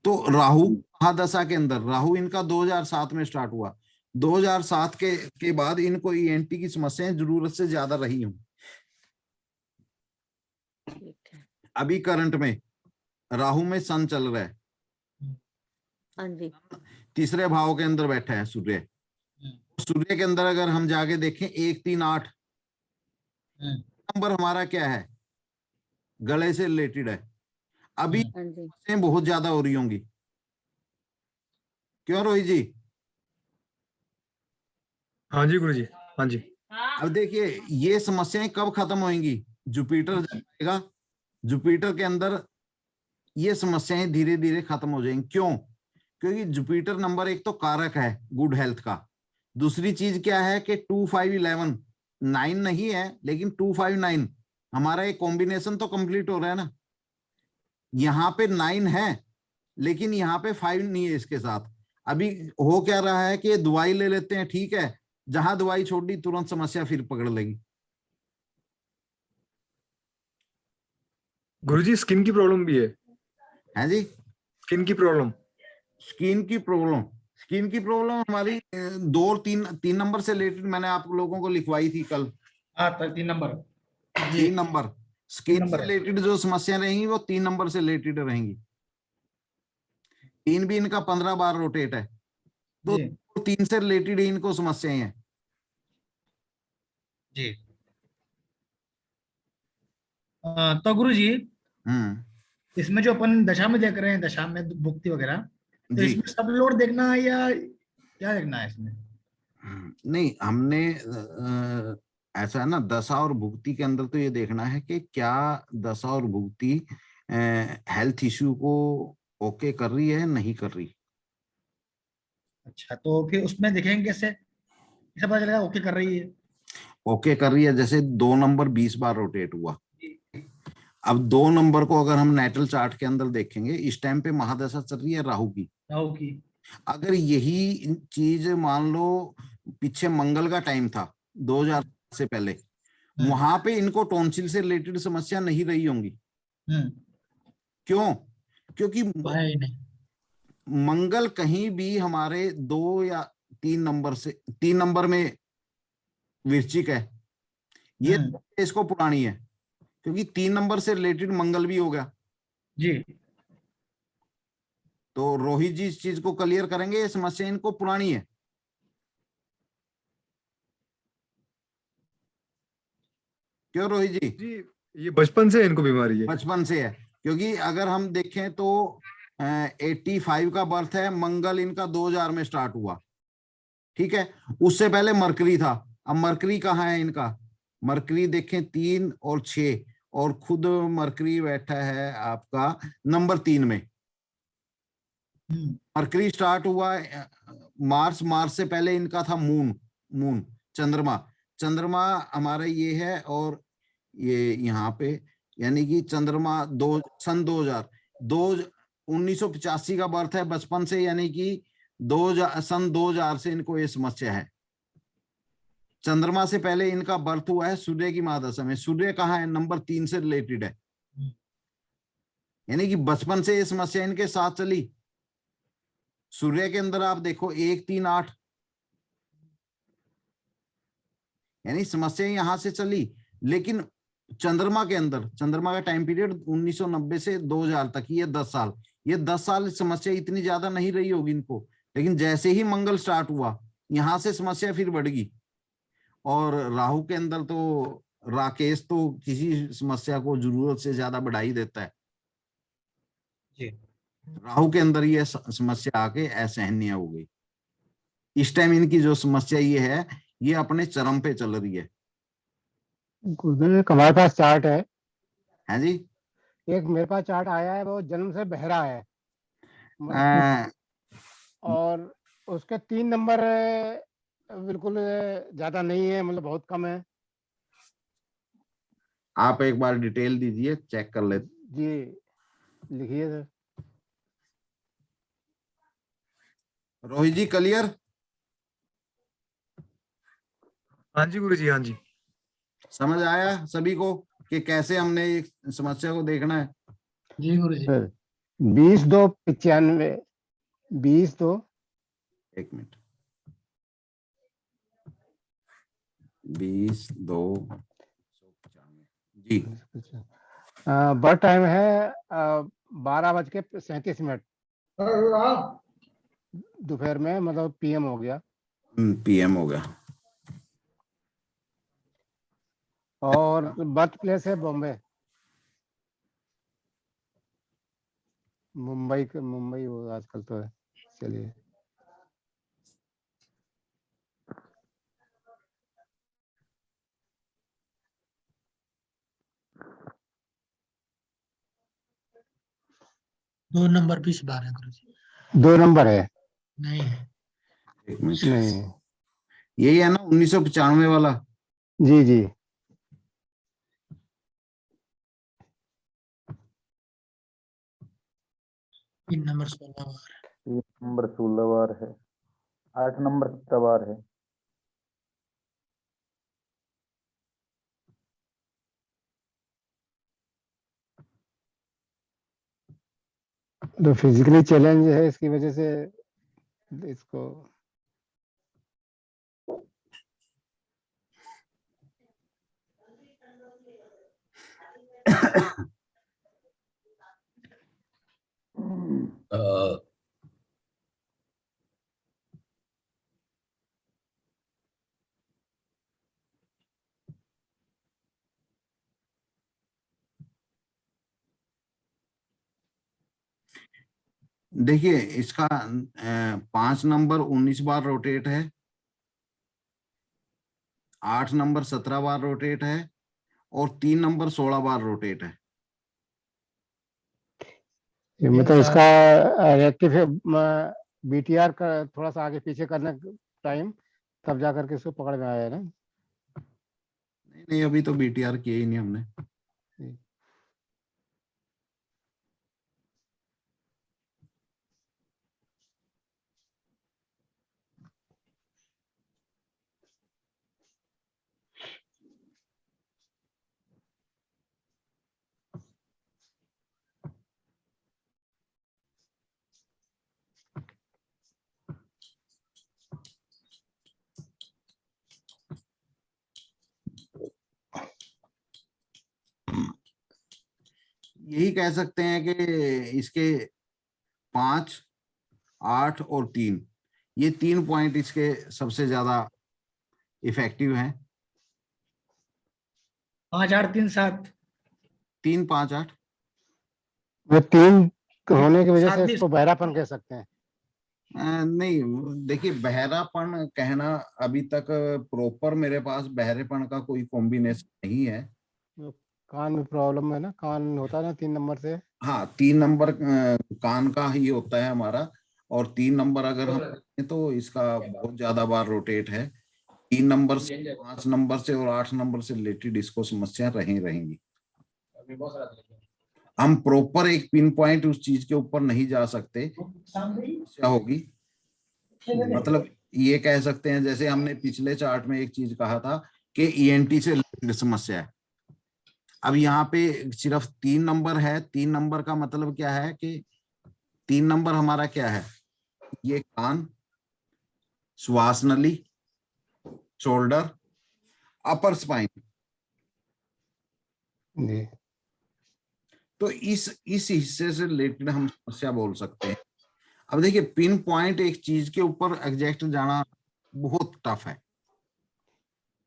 तो राहु महादशा के अंदर, राहु इनका 2007 में स्टार्ट हुआ, 2007 के बाद इनको ईएनटी की समस्याएं जरूरत से ज्यादा रही हूं। अभी करंट में राहु में सन चल रहा है, तीसरे भाव के अंदर बैठा है सूर्य। सूर्य के अंदर अगर हम जाके देखें 1 3 8 नंबर हमारा क्या है, गले से रिलेटेड है। अभी बहुत ज्यादा हो रही होंगी, क्यों रोहित जी? हाँ जी गुरुजी, हाँ जी। अब देखिए ये समस्याएं कब खत्म होंगी, जुपिटर जाएगा, जुपिटर के अंदर ये समस्याएं धीरे धीरे खत्म हो जाएंगी। क्यों? क्योंकि जुपिटर नंबर 1 तो कारक है गुड हेल्थ का। दूसरी चीज क्या है कि 2 5 11 9 नहीं है, लेकिन 2 5 9 हमारा एक कॉम्बिनेशन तो कंप्लीट हो रहा है ना। यहाँ पे 9 है लेकिन यहाँ पे 5 नहीं है इसके साथ। अभी हो क्या रहा है कि दवाई ले लेते हैं, ठीक है, जहां दवाई छोड़ दी तुरंत समस्या फिर पकड़ लेगी। गुरुजी स्किन की प्रॉब्लम भी है जी? स्किन की प्रॉब्लम, स्किन की प्रॉब्लम हमारी 2 और 3 नंबर से रिलेटेड मैंने आप लोगों को लिखवाई थी कल। 3 नंबर, 3 नंबर स्किन से रिलेटेड जो समस्या रहेंगी वो 3 नंबर से रिलेटेड रहेंगी। 3 भी इनका 15 बार रोटेट है, तो 3 से रिलेटेड ही इनको समस्याएं हैं जी। तो गुरु जी इसमें जो अपन दशा में देख रहे हैं, दशा में भुक्ति वगैरह, तो जी इसमें सब लोड देखना है या क्या देखना है इसमें? नहीं, हमने ऐसा है ना, दशा और भुक्ति के अंदर तो ये देखना है कि क्या दशा और भुक्ति हेल्थ इश्यू को ओके कर रही है, नहीं कर रही। अच्छा, तो फिर उसमें देखेंगे कैसे, कैसे पता चलेगा ओके कर रही है? ओके कर रही है, जैसे 2 नंबर 20 बार रोटेट हुआ। अब 2 नंबर को अगर हम नेटल चार्ट के अंदर देखेंगे, इस टाइम पे महादशा चल रही है राहु की। राहु की। अगर यही चीज मान लो पीछे मंगल का टाइम था 2000 से पहले, वहां पे इनको टॉन्सिल से रिलेटेड समस्या नहीं रही होंगी। क्यों? क्योंकि है ही नहीं। मंगल कहीं भी हमारे 2 या 3 नंबर से, 3 नंबर में वृश्चिक है, ये इसको पुरानी है, क्योंकि 3 नंबर से रिलेटेड मंगल भी हो गया जी। तो रोहित जी इस चीज को क्लियर करेंगे, ये समस्या इनको पुरानी है। क्यों रोहित जी? जी ये बचपन से इनको बीमारी है। बचपन से है, क्योंकि अगर हम देखें तो 85 का बर्थ है, मंगल इनका 2000 में स्टार्ट हुआ, ठीक है। उससे पहले मरकरी था। अब मरकरी कहाँ है इनका? मरकरी देखें 3 और 6, और खुद मरकरी बैठा है आपका नंबर 3 में। मरकरी स्टार्ट हुआ मार्च, मार्च से पहले इनका था मून चंद्रमा। चंद्रमा हमारा ये है, और ये यहाँ पे यानी कि चंद्रमा सन 2000 1985 का बर्थ है बचपन से, यानी कि सन 2000 से इनको ये समस्या है। चंद्रमा से पहले इनका बर्थ हुआ है सूर्य की महादशा में। सूर्य कहाँ है? नंबर 3 से रिलेटेड है, यानी कि बचपन से ये समस्या इनके साथ चली। सूर्य के अंदर आप देखो 1 3 8, यानी समस्या यहां से चली। लेकिन चंद्रमा के अंदर, चंद्रमा का टाइम पीरियड 1990 से 2000 तक, ये 10 साल, ये 10 साल समस्या इतनी ज्यादा नहीं रही होगी इनको। लेकिन जैसे ही मंगल स्टार्ट हुआ, यहां से समस्या फिर बढ़ गई। और राहु के अंदर तो राकेश तो किसी समस्या को जरूरत से ज्यादा बढ़ा ही देता है। जी। राहु के अंदर ये समस्या आके असहनीय हो गई। इस टाइम इनकी जो समस्या ये है, ये अपने चरम पे चल रही है। हमारे पास चार्ट है जी। एक मेरे पास चार्ट आया है, वो जन्म से बहरा है, और उसके 3 नंबर बिल्कुल ज्यादा नहीं है, मतलब बहुत कम है। आप एक बार डिटेल दीजिए, चेक कर लेते। जी लिखिए सर। रोहित जी क्लियर? हाँ जी गुरु जी, हाँ जी। समझ आया सभी को कि कैसे हमने इस समस्या को देखना है? जी गुरु जी। 20/2/95, 20/2 एक मिनट, 20/2/95 जी। बर्थ टाइम है 12:37 दोपहर में, मतलब PM हो गया। PM हो गया। और बर्थ प्लेस है बॉम्बे, मुंबई वो आजकल तो है। चलिए, दो नंबर 20 बार है गुरु जी। 2 नंबर है? नहीं है। एक मिनट, नहीं, यही है ना 1995 वाला? जी जी। तीन नंबर 16 बार है। 3 नंबर 16 बार है, 8 नंबर 17 बार है। तो फिजिकली चैलेंज है, इसकी वजह से इसको देखिए इसका 5 नंबर 19 बार रोटेट है, 8 नंबर 17 बार रोटेट है और 3 नंबर 16 बार रोटेट है। मतलब इसका रिएक्टिव बीटीआर का थोड़ा सा आगे पीछे करने टाइम तब जाकर के इसको पकड़ में आया ना। नहीं अभी तो बीटीआर किया ही नहीं हमने। यही कह सकते हैं कि इसके 5, 8 और 3 ये 3 पॉइंट इसके सबसे ज्यादा इफेक्टिव हैं। 5 8 3 7 3 5 8 वो 3 होने की वजह से इसको बहरापन कह सकते हैं। नहीं देखिए बहरापन कहना अभी तक प्रॉपर मेरे पास बहरेपन का कोई कॉम्बिनेशन नहीं है। कान में प्रॉब्लम है ना, कान होता है ना 3 नंबर से। हाँ 3 नंबर कान का ही होता है हमारा, और 3 नंबर अगर हम देखें तो इसका बहुत ज्यादा बार रोटेट है। 3 नंबर से 5 नंबर से और 8 नंबर से रिलेटेड इसको समस्या रहेंगी। हम प्रॉपर एक पिन पॉइंट उस चीज के ऊपर नहीं जा सकते, क्या होगी। मतलब ये कह सकते हैं जैसे हमने पिछले चार्ट में एक चीज कहा था कि ईएनटी से रिलेटेड समस्या है। अब यहाँ पे सिर्फ 3 नंबर है। 3 नंबर का मतलब क्या है कि 3 नंबर हमारा क्या है, ये कान, श्वास नली, शोल्डर, अपर स्पाइन। तो इस हिस्से से रिलेटेड हम समस्या बोल सकते हैं। अब देखिए पिन पॉइंट एक चीज के ऊपर एग्जैक्ट जाना बहुत टफ है।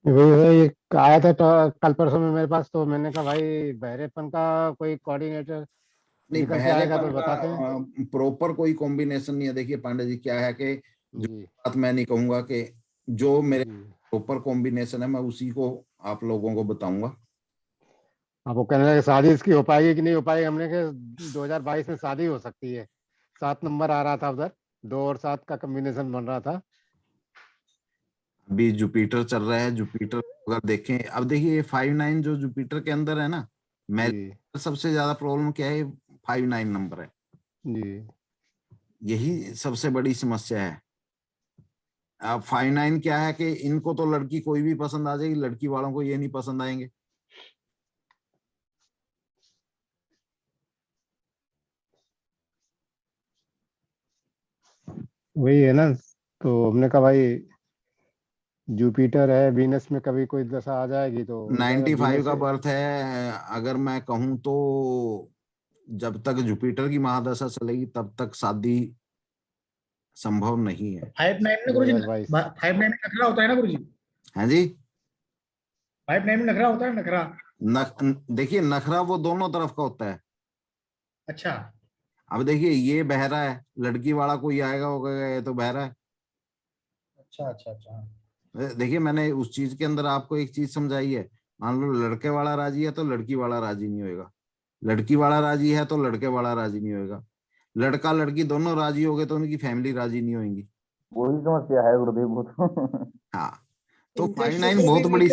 वही आया था तो कल परसों में मेरे पास, तो मैंने कहा भाई बहरेपन का कोई कोऑर्डिनेटर नहीं, निकल के आएगा तो बताते हैं। बहरेपन का प्रॉपर कोई कॉम्बिनेशन नहीं है। देखिए पांडे जी क्या है कि जो बात मैं नहीं कहूंगा कि जो मेरे प्रॉपर कॉम्बिनेशन है मैं उसी को आप लोगों को बताऊंगा। आपको कहने लगे शादी इसकी हो पाएगी कि नहीं हो पाएगी, हमने कहा 2022 में शादी हो सकती है। 7 नंबर आ रहा था उधर, 2 और 7 का कॉम्बिनेशन बन रहा था। अभी जुपिटर चल रहा है। जुपिटर अगर देखें, अब देखिए 5-9 जो जुपिटर के अंदर है ना, मैं सबसे ज्यादा प्रॉब्लम क्या है, 5-9 नंबर है जी। यही सबसे बड़ी समस्या है। अब 5-9 क्या है कि इनको तो लड़की कोई भी पसंद आ जाएगी, लड़की वालों को ये नहीं पसंद आएंगे। वही है ना, तो हमने कहा भाई जुपिटर है, वीनस में कभी कोई दशा आ जाएगी तो 95 का बर्थ है। अगर मैं कहूं तो जब तक जुपिटर की महादशा चलेगी तब तक शादी संभव नहीं है। 5-9 में गुरुजी, 5-9 में नखरा होता है ना गुरुजी। हाँ जी, 5-9 में नखरा होता है, नखरा। देखिए नखरा वो दोनों तरफ का होता है। अच्छा, अब देखिए ये बहरा है, लड़की वाला कोई आएगा होगा ये तो बहरा है। अच्छा अच्छा अच्छा। देखिए मैंने उस चीज के अंदर आपको एक चीज समझाई है। मान लो लड़के वाला राजी है तो लड़की वाला राजी नहीं होगा, लड़की वाला राजी है तो लड़के वाला राजी नहीं होगा, लड़का लड़की दोनों राजी हो गए तो उनकी फैमिली राजी नहीं होगी। वही समस्या है गुरुदेव वो तो। हाँ तो 5-9 बहुत बड़ी।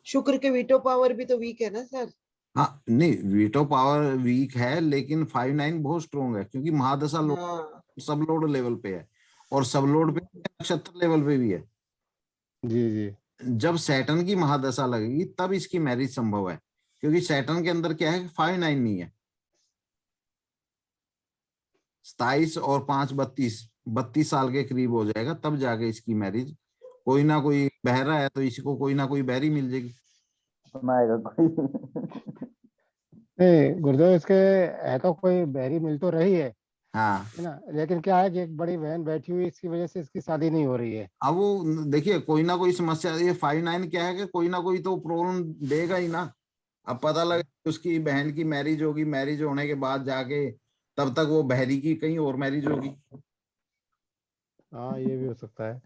शुक्र के वीटो पावर भी तो वीक है ना सर। हाँ नहीं वीटो पावर वीक है, लेकिन 5-9 बहुत स्ट्रोंग है क्योंकि महादशा सब लोड लेवल पे है और सब लोड पे नक्षत्र लेवल पे भी है। जी जी। जब सैटर्न की महादशा लगेगी तब इसकी मैरिज संभव है, क्योंकि सैटर्न के अंदर क्या है 5-9 नहीं है। 27 और 5 32 साल के करीब हो जाएगा तब जाके इसकी मैरिज। कोई ना कोई बहरा है तो इसको कोई ना कोई बहरी मिल जाएगी। नहीं गुरुदेव, इसके है तो कोई बहरी मिल तो रही है। हाँ है ना, लेकिन क्या है कि एक बड़ी बहन बैठी हुई, इसकी वजह से इसकी शादी नहीं हो रही है। अब वो देखिए कोई ना कोई समस्या, ये 5-9 क्या है कि कोई ना कोई तो प्रॉब्लम देगा ही ना। अब पता लगे उसकी बहन की मैरिज होगी, मैरिज होने के बाद जाके तब तक वो बहरी की कहीं और मैरिज होगी। हाँ, ये भी हो सकता है।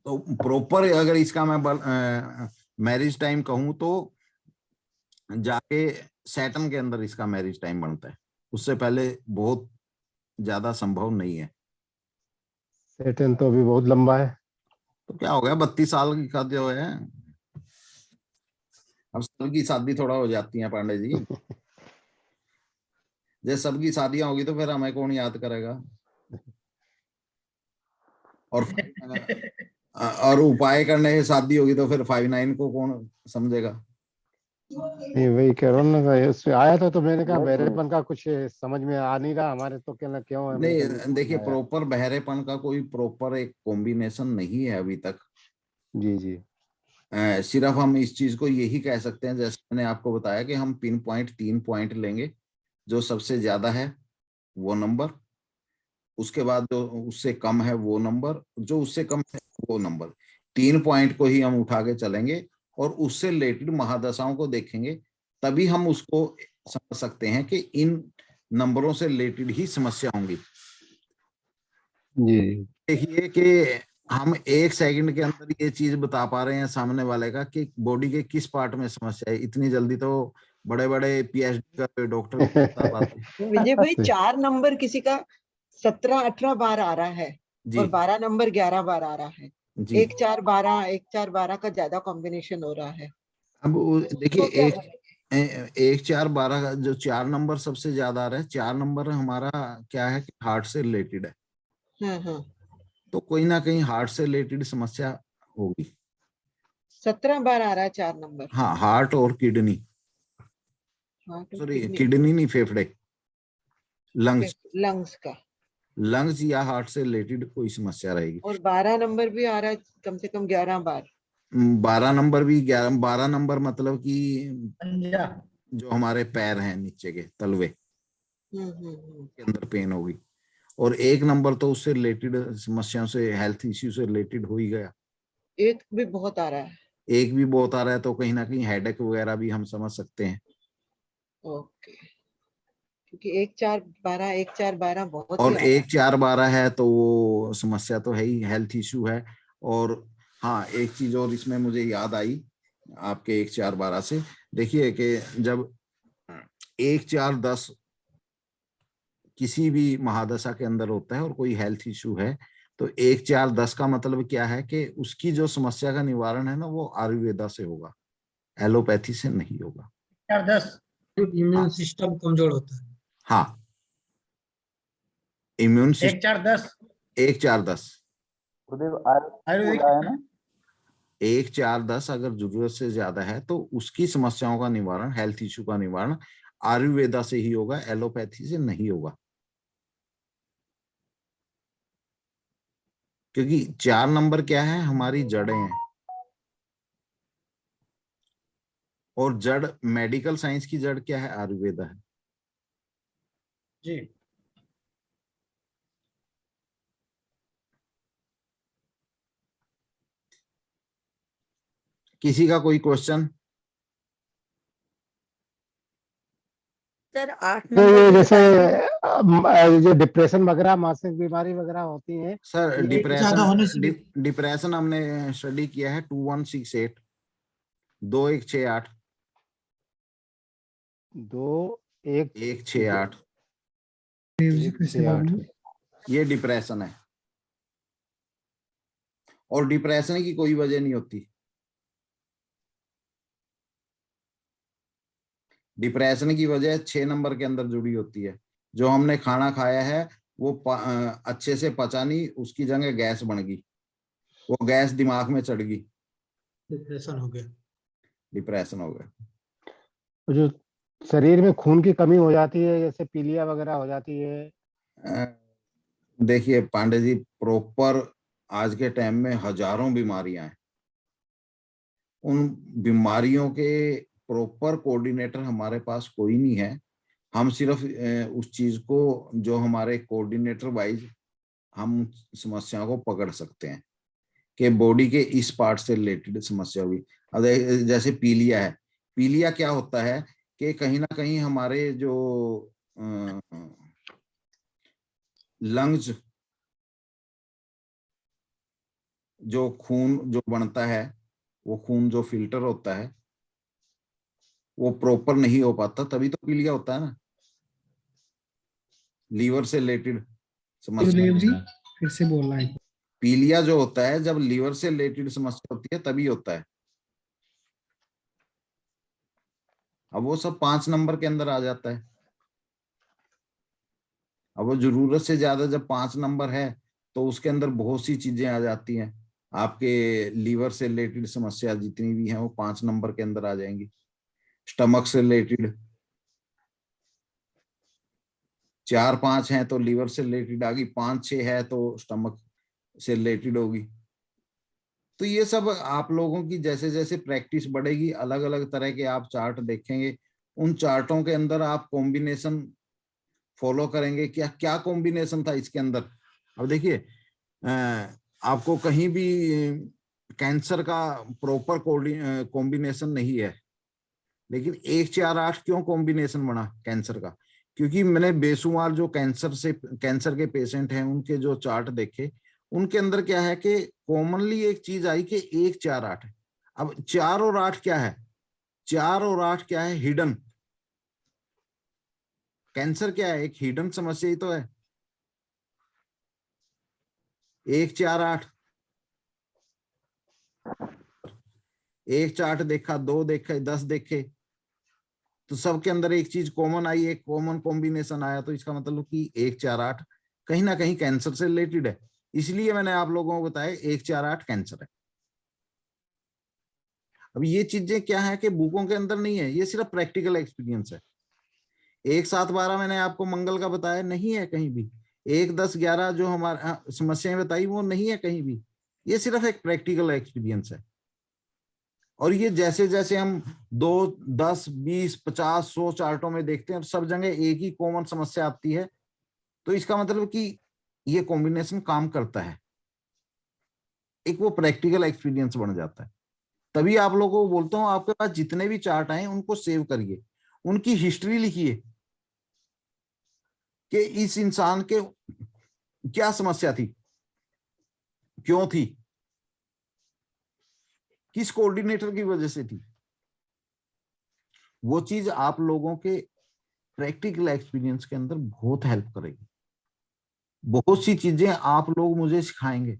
तो प्रॉपर अगर इसका मैं मैरिज टाइम कहूं तो जाके सैटर्न के अंदर इसका मैरिज टाइम बनता है, उससे पहले बहुत ज्यादा संभव नहीं है। सैटर्न तो अभी बहुत लंबा है। तो क्या हो गया, 32 साल का जो है, अब सबकी शादी थोड़ा हो जाती है पांडे जी। जब सबकी शादियां होगी तो फिर हमें कौन याद करेगा। और उपाय करने से शादी होगी तो फिर 5-9 को कौन समझेगा। नहीं, वही कह रहा हूँ ना, इससे आया था तो मैंने कहा बहरेपन का कुछ समझ में आ नहीं रहा हमारे, तो कहना क्यों है, मेरे को नहीं नहीं समझ देखिए, आया। प्रॉपर बहरेपन का कोई प्रॉपर एक कॉम्बिनेशन नहीं है अभी तक। जी जी। सिर्फ हम इस चीज को यही कह सकते हैं, जैसे मैंने आपको बताया कि हम पिन पॉइंट 3 पॉइंट लेंगे, जो सबसे ज्यादा है वो नंबर, उसके बाद जो उससे कम है वो नंबर, जो उससे कम है वो नंबर, 3 पॉइंट को ही हम उठा के चलेंगे और उससे रिलेटेड महादशाओं को देखेंगे, तभी हम उसको समझ सकते हैं कि इन नंबरों से रिलेटेड ही समस्या होंगी। जी। देखिए कि हम 1 सेकंड के अंदर ये चीज बता पा रहे हैं सामने वाले का कि बॉडी के किस पार्ट में समस्या है, इतनी जल्दी तो बड़े बड़े पीएचडी का डॉक्टर नहीं बता पाते। विजय भाई 4 नंबर किसी का 17-18 बार आ रहा है जी और 12 नंबर 11 बार आ रहा है। जी। 1-4-12 का ज्यादा कॉम्बिनेशन हो रहा है। अब देखिए, तो क्या 1-4-12 का जो 4 नंबर सबसे ज्यादा आ रहा है, 4 नंबर हमारा क्या है कि हार्ट से रिलेटेड है, हाँ। तो कोई ना कहीं हार्ट से रिलेटेड समस्या होगी। 17 बार आ रहा है 4 नंबर। हाँ, हार्ट और किडनी, हार्ट और सॉरी किडनी, किडनी नहीं, फेफड़े, लंग्स, लंग्स का। लंग्स या हार्ट से रिलेटेड कोई समस्या रहेगी। और 12 नंबर भी आ रहा है कम से कम 11 बार। 12 नंबर भी 12 नंबर मतलब कि पंजा। जो हमारे पैर हैं नीचे के तलवे के अंदर पेन होगी, और 1 नंबर तो उससे रिलेटेड समस्याओं से, हेल्थ इश्यू से रिलेटेड हो ही गया। 1 भी बहुत आ रहा है। 1 भी बहुत आ रहा है तो कहीं ना कहीं हेडेक वगैरह भी हम समझ सकते हैं। ओके, क्योंकि 1-4-12 1-4-12 बहुत ही और आ रहा है। 1-4-12 है तो वो समस्या तो है ही, हेल्थ इश्यू है। और हाँ, एक चीज और इसमें मुझे याद आई आपके 1-4-12 से, देखिए कि जब 1-4-10 किसी भी महादशा के अंदर होता है और कोई हेल्थ इश्यू है, तो 1-4-10 का मतलब क्या है कि उसकी जो समस्या का निवारण है ना, वो आयुर्वेदा से होगा, एलोपैथी से नहीं होगा। 4-10 इम्यून सिस्टम कमजोर होता है। हाँ, इम्यून सिस्टम 1-4-10 1-4-10 आयुर्वेदिक बोला है ना। 1-4-10 अगर जरूरत से ज्यादा है तो उसकी समस्याओं का निवारण, हेल्थ इश्यू का निवारण आयुर्वेदा से ही होगा, एलोपैथी से नहीं होगा। क्योंकि 4 नंबर क्या है, हमारी जड़ें हैं, और जड़, मेडिकल साइंस की जड़ क्या है, आयुर्वेदा है। जी। किसी का कोई क्वेश्चन? सर 8 तो नंबर ये भी जैसे बताएं। जो डिप्रेशन वगैरह, मानसिक बीमारी वगैरह होती है, सर ये ज्यादा होने से भी डिप्रेशन हमने स्टडी किया है 2168 2168 2168 168 ये डिप्रेशन है, और डिप्रेशन की कोई वजह नहीं होती। डिप्रेशन की वजह 6 नंबर के अंदर जुड़ी होती है। जो हमने खाना खाया है वो अच्छे से पचा नहीं, उसकी जगह गैस बन गई, वो गैस दिमाग में चढ़ गई, डिप्रेशन हो गया। डिप्रेशन हो गया। जो शरीर में खून की कमी हो जाती है, जैसे पीलिया वगैरह हो जाती है। देखिए पांडे जी, प्रॉपर आज के टाइम में हजारों बीमारियां हैं, उन बीमारियों के प्रॉपर कोऑर्डिनेटर हमारे पास कोई नहीं है। हम सिर्फ उस चीज को, जो हमारे कोऑर्डिनेटर वाइज हम समस्याओं को पकड़ सकते हैं कि बॉडी के इस पार्ट से रिलेटेड समस्या हुई। अब जैसे पीलिया है, पीलिया क्या होता है कि कहीं ना कहीं हमारे जो लंग्स, जो खून जो बनता है, वो खून जो फिल्टर होता है वो प्रॉपर नहीं हो पाता, तभी तो पीलिया होता है ना। लीवर से रिलेटेड समस्या, गुरुदेव जी फिर से बोलना है। पीलिया जो होता है जब लीवर से रिलेटेड समस्या होती है तभी होता है। अब वो सब 5 नंबर के अंदर आ जाता है। अब वो जरूरत से ज्यादा जब 5 नंबर है तो उसके अंदर बहुत सी चीजें आ जाती हैं। आपके लीवर से रिलेटेड समस्या जितनी भी हैं वो 5 नंबर के अंदर आ जाएंगी। स्टमक से रिलेटेड 4-5 हैं तो लीवर से रिलेटेड आ गई, 5-6 है तो स्टमक से रिलेटेड होगी। तो ये सब आप लोगों की जैसे जैसे प्रैक्टिस बढ़ेगी, अलग अलग तरह के आप चार्ट देखेंगे, उन चार्टों के अंदर आप कॉम्बिनेशन फॉलो करेंगे। क्या क्या कॉम्बिनेशन था इसके अंदर। अब देखिए आपको कहीं भी कैंसर का प्रॉपर कॉम्बिनेशन नहीं है, लेकिन 1-4-8 क्यों कॉम्बिनेशन बना कैंसर का, क्योंकि मैंने बेशुमार जो कैंसर के पेशेंट हैं उनके जो चार्ट देखे, उनके अंदर क्या है कि कॉमनली एक चीज आई कि 1-4-8 है। अब 4 और 8 क्या है, 4 और 8 क्या है, हिडन। कैंसर क्या है, एक हिडन समस्या ही तो है। 1-4-8, 1 चार्ट देखा, 2 देखे, 10 देखे, तो सबके अंदर एक चीज कॉमन आई, एक कॉमन कॉम्बिनेशन आया, तो इसका मतलब कि 1-4-8 कहीं ना कहीं कैंसर से रिलेटेड है। इसलिए मैंने आप लोगों को बताया 1-4-8 कैंसर है। अब ये चीजें क्या है कि बुकों के अंदर नहीं है, ये सिर्फ प्रैक्टिकल एक्सपीरियंस है। 1-7-12 मैंने आपको मंगल का बताया, नहीं है कहीं भी। 1-10-11 जो हमारे समस्याएं बताई वो नहीं है कहीं भी, ये सिर्फ एक प्रैक्टिकल एक्सपीरियंस है। और ये जैसे जैसे हम 2, 10, 20, 50, 100 चार्टों में देखते हैं, सब जगह एक ही कॉमन समस्या आती है, तो इसका मतलब कि ये कॉम्बिनेशन काम करता है, एक वो प्रैक्टिकल एक्सपीरियंस बन जाता है। तभी आप लोगों को बोलता हूं, आपके पास जितने भी चार्ट आए उनको सेव करिए, उनकी हिस्ट्री लिखिए कि इस इंसान के क्या समस्या थी, क्यों थी, किस कोऑर्डिनेटर की वजह से थी। वो चीज आप लोगों के प्रैक्टिकल एक्सपीरियंस के अंदर बहुत हेल्प करेगी। बहुत सी चीजें आप लोग मुझे सिखाएंगे।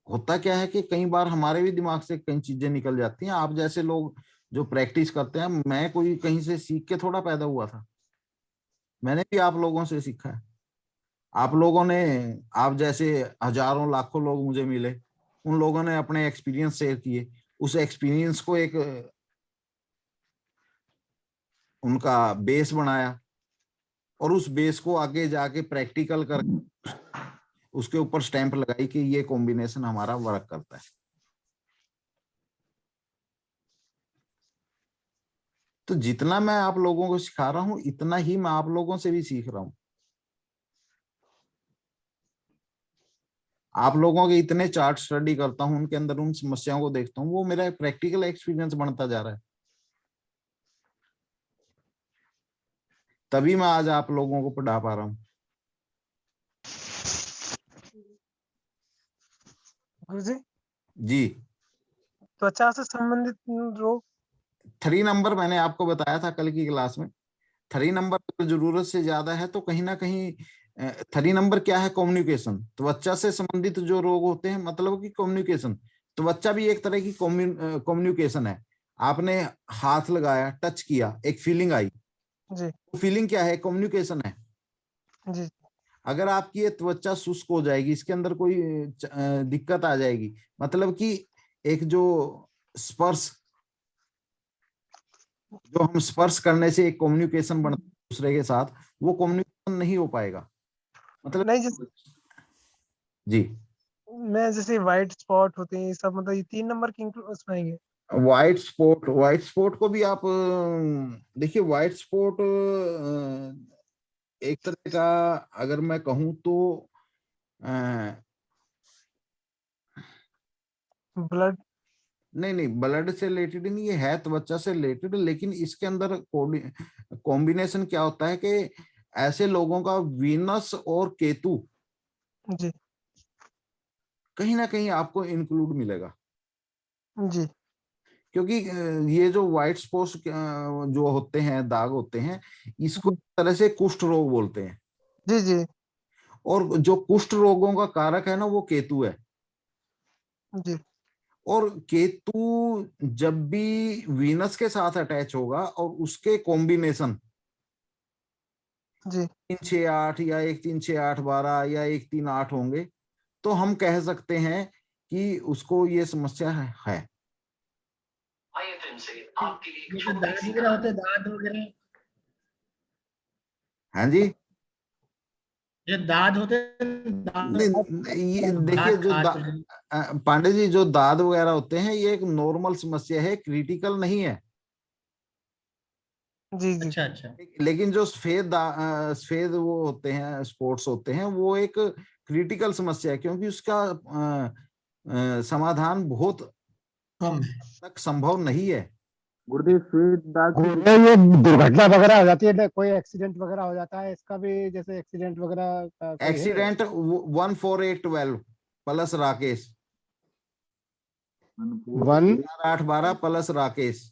होता क्या है कि कई बार हमारे भी दिमाग से कई चीजें निकल जाती हैं। आप जैसे लोग जो प्रैक्टिस करते हैं, मैं कोई कहीं से सीख के थोड़ा पैदा हुआ था, मैंने भी आप लोगों से सीखा है। आप लोगों ने, आप जैसे हजारों लाखों लोग मुझे मिले, उन लोगों ने अपने एक्सपीरियंस शेयर किए, उस एक्सपीरियंस को एक उनका बेस बनाया, और उस बेस को आगे जाके प्रैक्टिकल कर उसके ऊपर स्टैंप लगाई कि ये कॉम्बिनेशन हमारा वर्क करता है। तो जितना मैं आप लोगों को सिखा रहा हूं, इतना ही मैं आप लोगों से भी सीख रहा हूं। आप लोगों के इतने चार्ट स्टडी करता हूं, उनके अंदर उन समस्याओं को देखता हूं, वो मेरा प्रैक्टिकल एक्सपीरियंस बनता जा रहा है। तभी मैं आज आप लोगों को पढ़ा पा रहा हूं। गुरुजी जी, त्वचा से संबंधित रोग 3 नंबर मैंने आपको बताया था कल की क्लास में। 3 नंबर अगर जरूरत से ज्यादा है तो कहीं ना कहीं 3 नंबर क्या है, कम्युनिकेशन। त्वचा से संबंधित जो रोग होते हैं, मतलब कि कम्युनिकेशन। त्वचा भी एक तरह की कम्युनिकेशन है। आपने हाथ लगाया, टच किया, एक फीलिंग आई, जी फीलिंग क्या है, कम्युनिकेशन है। जी अगर आपकी ये त्वचा शुष्क हो जाएगी, इसके अंदर कोई दिक्कत आ जाएगी, मतलब कि एक जो स्पर्श, जो हम स्पर्श करने से एक कम्युनिकेशन बनता है दूसरे के साथ, वो कम्युनिकेशन नहीं हो पाएगा। मतलब नहीं, जैसे जी, मैं जैसे व्हाइट स्पॉट होते हैं ये सब, मतलब ये 3 नंबर के इंक्लूड उसमें आएंगे। व्हाइट स्पॉट को भी आप देखिए। व्हाइट स्पॉट एक तरह का, अगर मैं कहूं तो ब्लड नहीं नहीं, ब्लड से रिलेटेड नहीं, ये है त्वचा से रिलेटेड, लेकिन इसके अंदर कॉम्बिनेशन क्या होता है कि ऐसे लोगों का वीनस और केतु जी कहीं ना कहीं आपको इंक्लूड मिलेगा, जी क्योंकि ये जो व्हाइट स्पॉट्स जो होते हैं, दाग होते हैं, इसको एक तरह से कुष्ठ रोग बोलते हैं। जी जी और जो कुष्ठ रोगों का कारक है ना, वो केतु है। जी और केतु जब भी वीनस के साथ अटैच होगा और उसके कॉम्बिनेशन जी 3 6 8 या 1 3 6 8 12 या 1 3 8 होंगे, तो हम कह सकते हैं कि उसको ये समस्या है। जैसे दांत वगैरह होते हैं, दांत वगैरह, हाँ जी। ये दांत होते हैं, ये देखिए, दांत जो खाते हैं। पांडे जी, जो दाद वगैरह होते हैं, ये एक नॉर्मल समस्या है, क्रिटिकल नहीं है। जी जी अच्छा अच्छा। लेकिन जो सफेद वो होते हैं, स्पॉट्स होते हैं, वो एक क्रिटिकल समस्या है, क्योंकि उसका समाधान बहुत कम है। तक संभव नहीं है। गुरुदेव स्वेद दाग की ये दुर्घटना वगैरह हो जाती है, कोई एक्सीडेंट वगैरह हो जाता है, इसका भी जैसे एक्सीडेंट वगैरह का कोई है? Accident 14812 plus Rakesh, 1 8 12 plus Rakesh,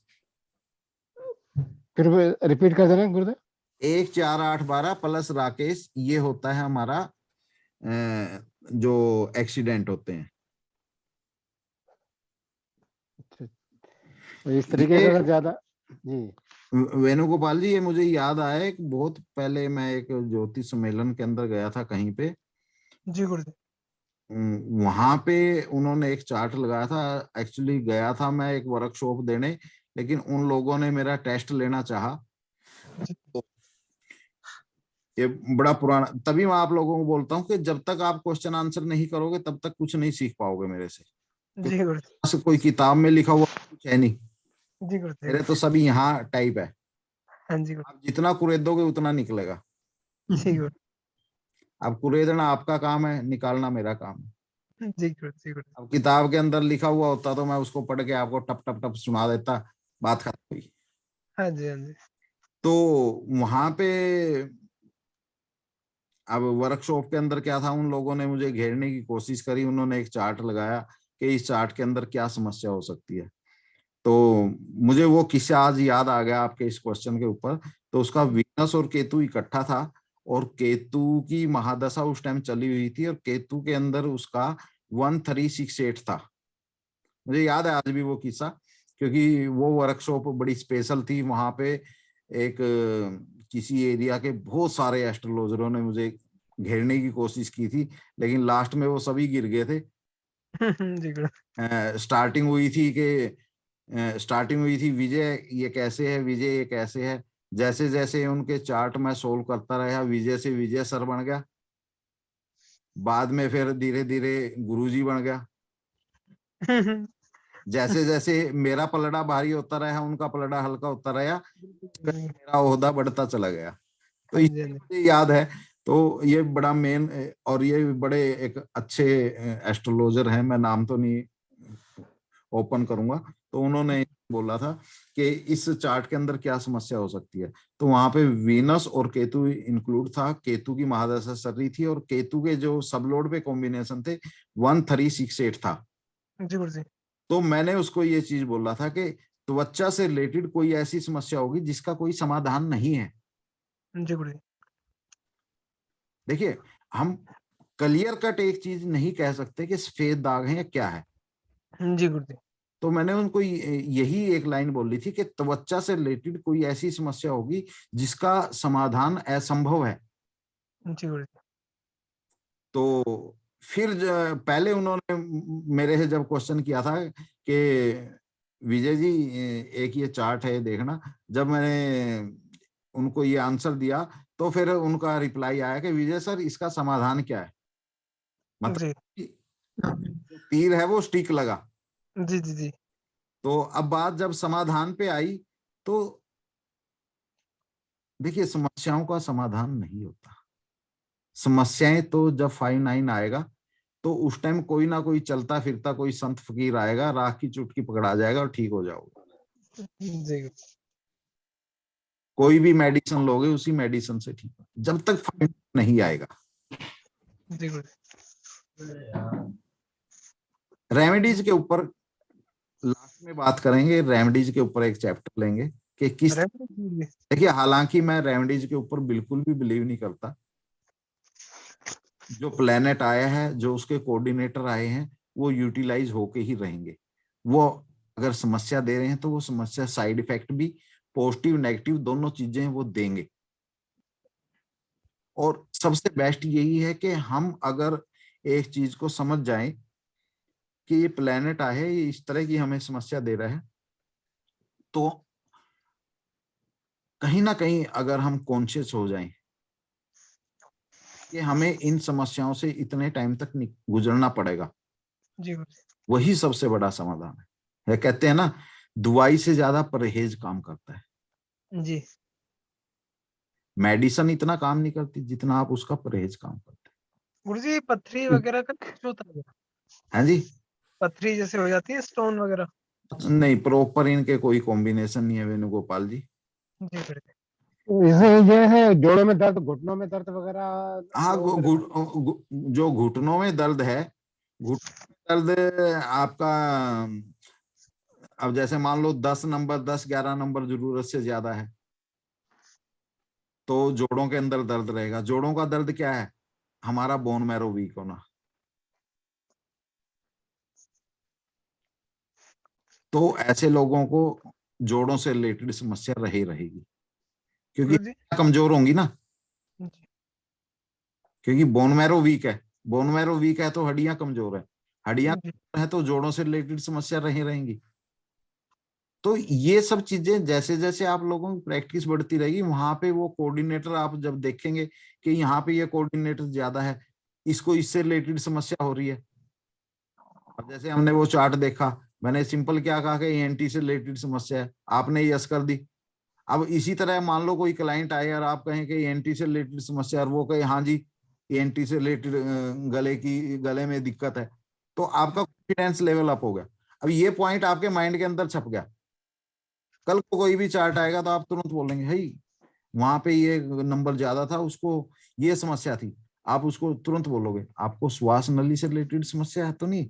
फिर रिपीट कर देना गुरुदेव। 1 4 8 12 प्लस राकेश, ये होता है हमारा जो एक्सीडेंट होते हैं। तो इस तरीके से अगर ज्यादा जी। वेणुगोपाल जी, ये मुझे याद आया, एक बहुत पहले मैं एक ज्योतिष सम्मेलन के अंदर गया था कहीं पे। जी गुरुदेव। वहां पे उन्होंने एक चार्ट लगाया था। एक्चुअली गया था मैं एक वर्कशॉप देने, लेकिन उन लोगों ने मेरा टेस्ट लेना चाहा। तो ये बड़ा पुराना, तभी मैं आप लोगों को बोलता हूँ कि जब तक आप क्वेश्चन आंसर नहीं करोगे, तब तक कुछ नहीं सीख पाओगे मेरे से। जी गुरुदेव। कोई किताब में लिखा हुआ कुछ है नहीं, जी गुरुदेव। मेरे तो सभी यहाँ टाइप है। हाँ जी गुरुदेव। आप जितना कुरेदोगे उतना निकलेगा। जी गुरुदेव। अब कुरेदना आपका काम है, निकालना मेरा काम है। जी गुरुदेव। जी गुरुदेव। अब किताब के अंदर लिखा हुआ होता तो मैं उसको पढ़ के आपको टप टप टप सुना देता, बात खत्म हुई। हाँ जी हाँ जी। तो वहां पे अब वर्कशॉप के अंदर क्या था, उन लोगों ने मुझे घेरने की कोशिश करी। उन्होंने एक चार्ट लगाया कि इस चार्ट के अंदर क्या समस्या हो सकती है। तो मुझे वो किस्सा आज याद आ गया आपके इस क्वेश्चन के ऊपर। तो उसका वीनस और केतु इकट्ठा था, और केतु की महादशा उस टाइम चली हुई थी, और केतु के अंदर उसका 1368 था। मुझे याद है आज भी वो किस्सा, क्योंकि वो वर्कशॉप बड़ी स्पेशल थी। वहां पे एक किसी एरिया के बहुत सारे एस्ट्रोलॉजरों ने मुझे घेरने की कोशिश की थी, लेकिन लास्ट में वो सभी गिर गए थे। जी गुरुदेव। स्टार्टिंग हुई थी विजय ये कैसे है, विजय ये कैसे है। जैसे जैसे उनके चार्ट में सोल्व करता रहा, विजय से विजय सर बन गया। बाद में फिर धीरे धीरे गुरुजी बन गया। जैसे जैसे मेरा पलड़ा भारी होता रहा, उनका पलड़ा हल्का होता रहा, मेरा ओहदा बढ़ता चला गया। तो ये मुझे याद है। तो ये बड़ा मेन, और ये बड़े एक अच्छे एस्ट्रोलॉजर हैं, मैं नाम तो नहीं ओपन करूंगा। तो उन्होंने बोला था कि इस चार्ट के अंदर क्या समस्या हो सकती है। तो वहां पे वीनस और केतु इंक्लूड था। केतु की महादशा चल रही थी, और केतु के जो सबलोड पे कॉम्बिनेशन थे 1368 था। जी गुरुजी। तो मैंने उसको ये चीज बोला था कि त्वचा से रिलेटेड कोई ऐसी समस्या होगी जिसका कोई समाधान नहीं है। जी गुरुजी। देखिए, हम क्लियर कट एक चीज नहीं कह सकते कि सफेद दाग है या क्या है। जी गुरुजी। तो मैंने उनको यही एक लाइन बोली थी कि त्वचा से रिलेटेड कोई ऐसी समस्या होगी जिसका समाधान असंभव है। जी गुरुजी। तो फिर पहले उन्होंने मेरे से जब क्वेश्चन किया था कि विजय जी एक ये चार्ट है देखना, जब मैंने उनको ये आंसर दिया तो फिर उनका रिप्लाई आया कि विजय सर इसका समाधान क्या है। मतलब तीर है वो स्टिक लगा। जी जी जी। तो अब बात जब समाधान पे आई, तो देखिए समस्याओं का समाधान नहीं होता। समस्याएं तो जब 5-9 आएगा तो तो उस टाइम कोई ना कोई चलता फिरता कोई संत फकीर आएगा, राख की चुटकी पकड़ा जाएगा और ठीक हो जाओगे। जी कोई भी मेडिसिन लोगे उसी मेडिसिन से ठीक, जब तक फाइंड नहीं आएगा। जी गुरुजी। रेमेडीज के ऊपर लास्ट में बात करेंगे, रेमेडीज के ऊपर एक चैप्टर लेंगे कि किस, देखिए हालांकि मैं रेमेडीज के ऊपर बिल्कुल भी बिलीव नहीं करता। जो प्लेनेट आया है, जो उसके कोऑर्डिनेटर आए हैं, वो यूटिलाइज होके ही रहेंगे। वो अगर समस्या दे रहे हैं तो वो समस्या साइड इफेक्ट भी पॉजिटिव नेगेटिव दोनों चीजें वो देंगे। और सबसे बेस्ट यही है कि हम अगर एक चीज को समझ जाएं कि ये प्लेनेट आया है, ये इस तरह की हमें समस्या दे रहा है, तो कहीं ना कहीं अगर हम कॉन्शियस हो जाएं कि हमें इन समस्याओं से इतने टाइम तक गुजरना पड़ेगा, जी वही सबसे बड़ा समाधान है। कहते हैं ना, दवाई से ज्यादा परहेज काम करता है। जी मेडिसिन इतना काम नहीं करती जितना आप उसका परहेज काम करते गुरुजी, पथरी वगैरह का कुछ होता है? हैं। हाँ जी, पथरी जैसे हो जाती है, स्टोन वगैरह? नहीं, प्रॉपर इनके कोई कॉम्बिनेशन नहीं है वेणुगोपाल जी। जी गुरुजी। इसे ये है जोड़ों में दर्द, घुटनों में दर्द वगैरह। हाँ, जो घुटनों में दर्द है, दर्द आपका, अब जैसे मान लो 10 नंबर 10-11 नंबर जरूरत से ज्यादा है तो जोड़ों के अंदर दर्द रहेगा। जोड़ों का दर्द क्या है? हमारा बोन मैरो वीक होना। तो ऐसे लोगों को जोड़ों से रिलेटेड समस्या रही रहेगी, क्योंकि कमजोर होंगी ना, क्योंकि बोन मैरो वीक है। बोन मैरो वीक है तो हड्डियां कमजोर है, हड्डियां है तो जोड़ों से रिलेटेड समस्या रही रहेंगी। तो ये सब चीजें जैसे जैसे आप लोगों की प्रैक्टिस बढ़ती रहेगी, वहां पे वो कोऑर्डिनेटर आप जब देखेंगे कि यहाँ पे ये कोऑर्डिनेटर ज्यादा है, इसको इससे रिलेटेड समस्या हो रही है। अब जैसे हमने वो चार्ट देखा, मैंने सिंपल क्या कहा कि ENT से रिलेटेड समस्या है, आपने यस कर दी। अब इसी तरह मान लो कोई क्लाइंट आए और आप कहें कि ENT से रिलेटेड समस्या, और वो कहे हाँ जी ENT से रिलेटेड गले में दिक्कत है, तो आपका कॉन्फिडेंस लेवल अप हो गया। अब ये पॉइंट आपके माइंड के अंदर छप गया। कल को कोई भी चार्ट आएगा तो आप तुरंत बोलेंगे भाई वहां पे ये नंबर ज्यादा था, उसको ये समस्या थी। आप उसको तुरंत बोलोगे, आपको श्वास नली से रिलेटेड समस्या है तो नहीं।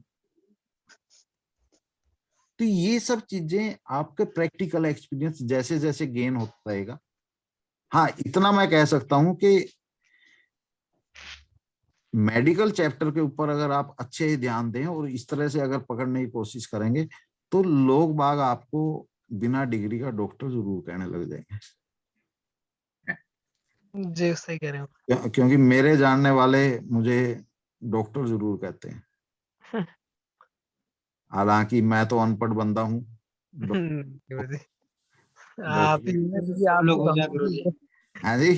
तो ये सब चीजें आपके प्रैक्टिकल एक्सपीरियंस जैसे जैसे गेन होता रहेगा। हाँ, इतना मैं कह सकता हूं कि मेडिकल चैप्टर के ऊपर अगर आप अच्छे ध्यान दें और इस तरह से अगर पकड़ने की कोशिश करेंगे तो लोग बाग आपको बिना डिग्री का डॉक्टर जरूर कहने लग जाएंगे। जी सही कह रहे हो। क्योंकि मेरे जानने वाले मुझे डॉक्टर जरूर कहते हैं, हालांकि मैं तो अनपढ़ बंदा हूँ। आप लोग हो जाए गुरुजी, हाँ जी,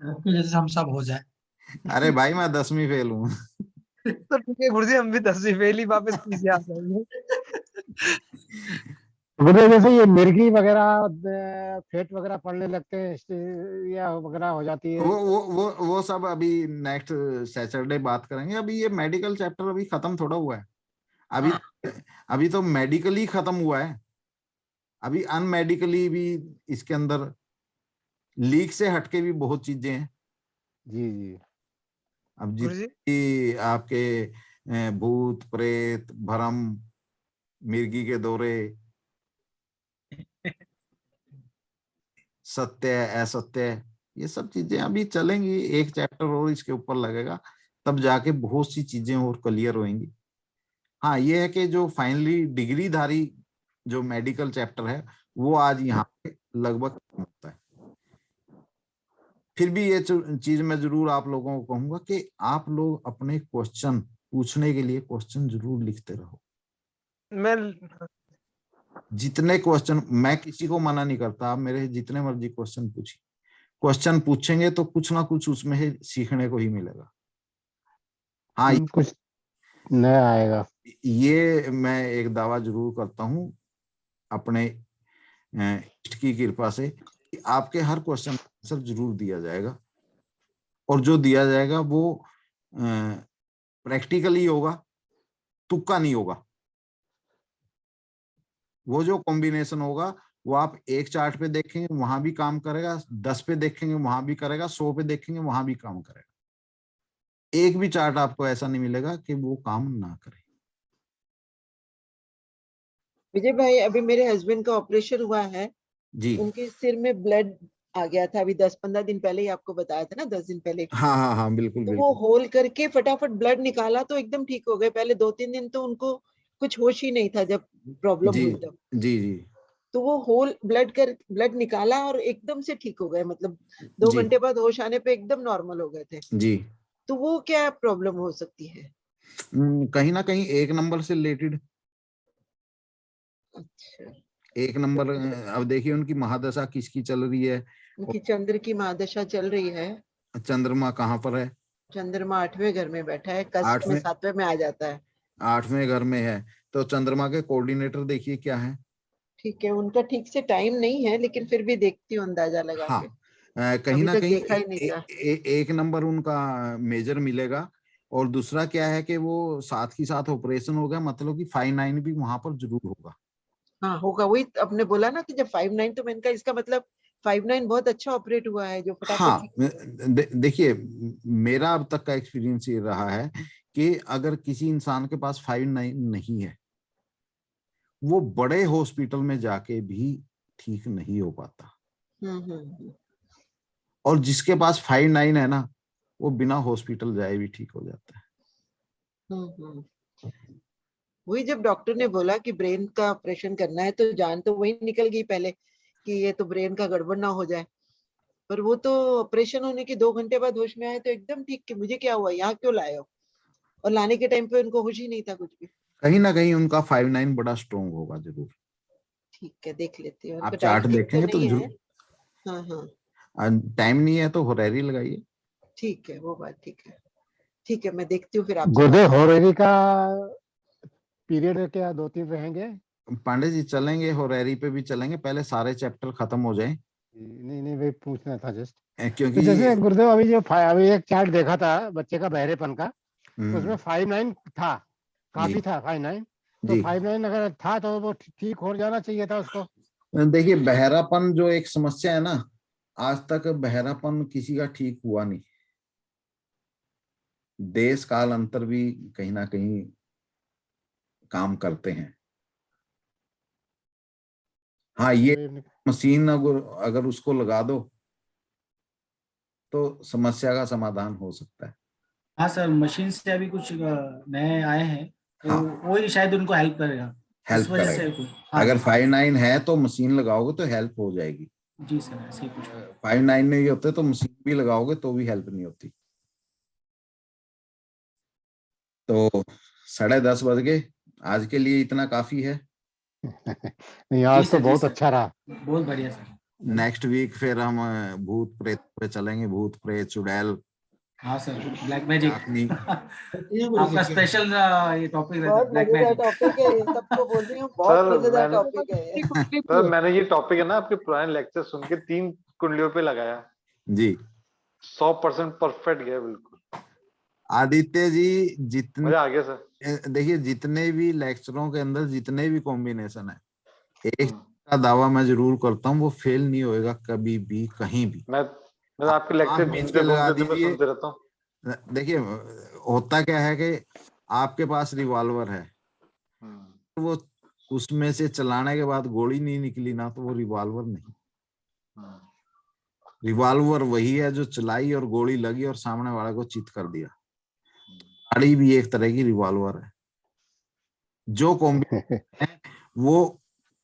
आपके जैसे हम सब हो जाए। अरे भाई मैं 10वीं फेल हूँ। तो ठीक है गुरुजी, हम भी 10वीं फेल ही वापस पीछे आ जाएंगे। गुरुजी जैसे ये मिर्गी वगैरह फेट वगैरह पड़ने लगते हैं या वगैरह हो जाती है, वो सब अभी नेक्स्ट सैटरडे बात करेंगे। अभी ये मेडिकल चैप्टर अभी खत्म थोड़ा हुआ है। अभी तो मेडिकली खत्म हुआ है, अभी अनमेडिकली भी इसके अंदर लीक से हटके भी बहुत चीजें हैं। जी जी। अब जितनी आपके भूत प्रेत भरम मिर्गी के दौरे, सत्य असत्य, ये सब चीजें अभी चलेंगी। एक चैप्टर और इसके ऊपर लगेगा, तब जाके बहुत सी चीजें और क्लियर होंगी। हाँ, ये है कि जो फाइनली डिग्रीधारी जो मेडिकल चैप्टर है वो आज यहाँ पे लगभग खत्म होता है। फिर भी ये चीज मैं जरूर आप लोगों को कहूंगा कि आप लोग अपने क्वेश्चन पूछने के लिए क्वेश्चन जरूर लिखते रहो। मैं जितने क्वेश्चन, मैं किसी को मना नहीं करता, आप मेरे जितने मर्जी क्वेश्चन पूछिए। क्वेश्चन पूछेंगे तो कुछ ना कुछ उसमें से सीखने को ही मिलेगा। हाँ, कुछ नया आएगा, ये मैं एक दावा जरूर करता हूँ अपने इष्ट की कृपा से कि आपके हर क्वेश्चन आंसर जरूर दिया जाएगा, और जो दिया जाएगा वो प्रैक्टिकली होगा, तुक्का नहीं होगा। वो जो कॉम्बिनेशन होगा वो आप एक चार्ट पे देखेंगे वहां भी काम करेगा, 10 पे देखेंगे वहां भी करेगा, 100 पे देखेंगे वहां भी काम करेगा। एक भी चार्ट आपको ऐसा नहीं मिलेगा कि वो काम ना करे। विजय भाई, अभी मेरे हस्बैंड का ऑपरेशन हुआ है, जी उनके सिर में ब्लड आ गया था अभी 10-15 दिन पहले ही, आपको बताया था ना, 10 दिन पहले। हाँ हाँ हाँ, बिल्कुल तो वो बिल्कुल। होल करके फटाफट ब्लड निकाला तो एकदम ठीक हो गए। पहले 2-3 दिन तो उनको कुछ होश ही नहीं था जब प्रॉब्लम जी हुई तब। जी जी तो वो होल ब्लड निकाला और एकदम से ठीक हो गए, मतलब 2 जी घंटे बाद होश आने पे एकदम नॉर्मल हो गए थे। जी। तो वो क्या प्रॉब्लम हो सकती है? कहीं ना कहीं एक नंबर से रिलेटेड। अच्छा, एक नंबर, अब देखिए उनकी महादशा किसकी चल रही है उनकी चंद्र की महादशा चल रही है। और चंद्रमा कहाँ पर है? चंद्रमा 8वें घर में बैठा है, कष्ट में 8वें 7वें में आ जाता है। 8वें घर में है। तो चंद्रमा के कोऑर्डिनेटर देखिए क्या है। ठीक है, उनका ठीक से टाइम नहीं है, लेकिन फिर भी देखती हूँ अंदाजा लगा हाँ, के। कहीं अभी ना तक कहीं देखा ही नहीं था। एक नंबर उनका मेजर मिलेगा। और दूसरा क्या है कि वो साथ ही साथ ऑपरेशन हो गया, मतलब कि 5-9 भी वहां पर जरूर होगा। हाँ होगा, वही आपने बोला ना कि जब 5-9, तो मैंने कहा इसका मतलब 5-9 बहुत अच्छा ऑपरेट हुआ है, जो फटाफट हाँ, देखिए मेरा अब तक का एक्सपीरियंस ये रहा है कि अगर किसी इंसान के पास 5-9 नहीं है, वो बड़े हॉस्पिटल में जाके भी ठीक नहीं हो पाता। हम्म। और जिसके पास 5-9 है ना, वो बिना हॉस्पिटल जाए भी ठीक हो जाता है। हम्म। वही जब डॉक्टर ने बोला कि ब्रेन का ऑपरेशन करना है, तो जान तो वही निकल गई पहले कि ये तो ब्रेन का गड़बड़ ना हो जाए। पर वो तो ऑपरेशन होने के 2 घंटे बाद होश में आए तो एकदम ठीक, कि मुझे क्या हुआ, यहाँ क्यों लाए हो? और लाने के टाइम पे उनको होश ही नहीं था कुछ भी। कहीं ना कहीं उनका 5-9 बड़ा स्ट्रोंग होगा जरूर। ठीक है, देख लेती हूँ, आप उनका चार्ट टाइम ठीक तो देखेंगे तो नहीं है। हाँ हाँ, टाइम नहीं है तो होरेरी लगाइए। ठीक है, वो बात ठीक है। ठीक है, मैं देखती हूँ, फिर आपसे बात गुरुदेव करती होरेरी का पीरियड क्या 2-3 रहेंगे? पांडे जी चलेंगे, होरेरी पे भी चलेंगे, पहले सारे चैप्टर खत्म हो जाएं। नहीं नहीं, वही पूछना था जस्ट। तो क्योंकि जैसे गुरुदेव अभी अभी एक चार्ट देखा था बच्चे का बहरेपन का, उसमें हम्म, 5-9 था, जी काफी था 5-9। तो जी। 5-9 अगर था तो वो ठीक हो जाना चाहिए था उसको। देखिए बहरापन जो एक समस्या है ना, आज तक बहरापन किसी का ठीक हुआ नहीं। देश काल अंतर भी कहीं ना कहीं काम करते हैं। हाँ, ये मशीन अगर अगर उसको लगा दो तो समस्या का समाधान हो सकता है। हाँ सर, मशीन से अभी कुछ नए आए हैं, तो हाँ, वही शायद उनको हेल्प करेगा, हेल्प इस वजह से करेगा। कुछ। हाँ अगर जी 5-9 है तो मशीन लगाओगे तो हेल्प हो जाएगी। जी सर, ऐसे ही कुछ। 5-9 नहीं होते तो मशीन भी लगाओगे तो भी हेल्प नहीं होती। तो 10:30 बज गए, आज के लिए इतना काफी है। नहीं, जी आज तो सर, जी बहुत सर, अच्छा रहा। बहुत बढ़िया सर। नेक्स्ट वीक फिर हम भूत प्रेत पे चलेंगे, भूत प्रेत चुड़ैल हाँ सर, ब्लैक मैजिक। डाकनी। आपका स्पेशल ये टॉपिक रहता है, बहुत ब्लैक मजेदार मैजिक। टॉपिक है ये, सबको बोल रही हूँ, बहुत सर मजेदार मैंने टॉपिक है ये। सर मैंने ये टॉपिक है ना आपके पुराने लेक्चर सुन के 3 कुंडलियों पे लगाया, जी 100% परफेक्ट गया बिल्कुल, आदित्य जी, जितने मजा आ गया सर। देखिए जितने भी लेक्चरों के अंदर जितने भी कॉम्बिनेशन है, एक हम्म, का दावा मैं जरूर करता हूँ, वो फेल नहीं होएगा कभी भी कहीं भी। मैं आपके आप लेक्चर बेच घूमते के लगा घूमते दिन में दीजिए। सुनते रहता हूँ। देखिए होता क्या है कि आपके पास रिवॉल्वर है, हम्म, वो उसमें से चलाने के बाद गोली नहीं निकली ना, तो वो रिवॉल्वर नहीं। हम्म, रिवॉल्वर वही है जो चलाई और गोली लगी और सामने वाले को चित कर दिया। गाड़ी भी एक तरह की रिवॉल्वर है। जो कॉम्बिनेशन है वो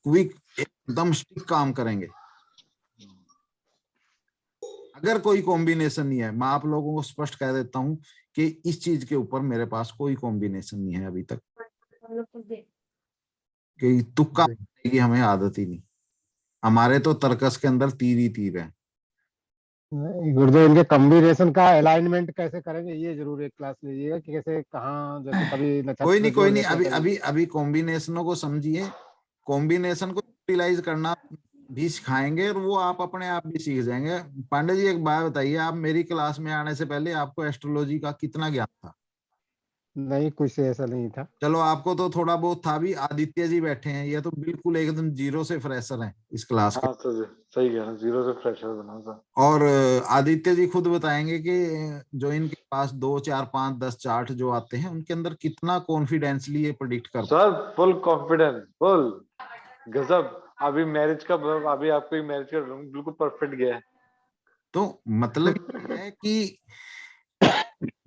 क्विक एकदम स्टिक काम करेंगे। अगर कोई कॉम्बिनेशन नहीं है, मैं आप लोगों को स्पष्ट कह देता हूं कि इस चीज के ऊपर मेरे पास कोई कॉम्बिनेशन नहीं है अभी तक, कि तुक्का की हमें आदत ही नहीं। हमारे तो तर्कस के अंदर तीर ही तीर है। गुरुदेव इनके कॉम्बिनेशन का अलाइनमेंट कैसे करेंगे, ये जरूर एक क्लास लीजिएगा कि कैसे कहाँ, जैसे कभी नक्षत्र कोई जोड़ नहीं, लेते हैं अभी कभी। अभी अभी कॉम्बिनेशनों को समझिए, कॉम्बिनेशन को यूटिलाइज करना भी सिखाएंगे और वो आप अपने आप भी सीख जाएंगे। पांडे जी एक बात बताइए, आप मेरी क्लास में आने से पहले आपको एस्ट्रोलॉजी का कितना ज्ञान था? नहीं, कुछ ऐसा नहीं था। चलो आपको तो थोड़ा बहुत था भी। आदित्य जी बैठे हैं, ये तो बिल्कुल एकदम जीरो से फ्रेशर हैं इस क्लास के। हाँ सर जी, सही कह रहे हैं, 0 से फ्रेशर बना सर। और आदित्य जी खुद बताएंगे कि जो इनके पास 2, 4, 5, 10 चार्ट जो आते हैं उनके अंदर कितना कॉन्फिडेंसली ये प्रिडिक्ट कर। सर फुल कॉन्फिडेंस, फुल गजब। अभी मैरिज का, अभी आपको मैरिज का बिल्कुल परफेक्ट गया है। तो मतलब ये है कि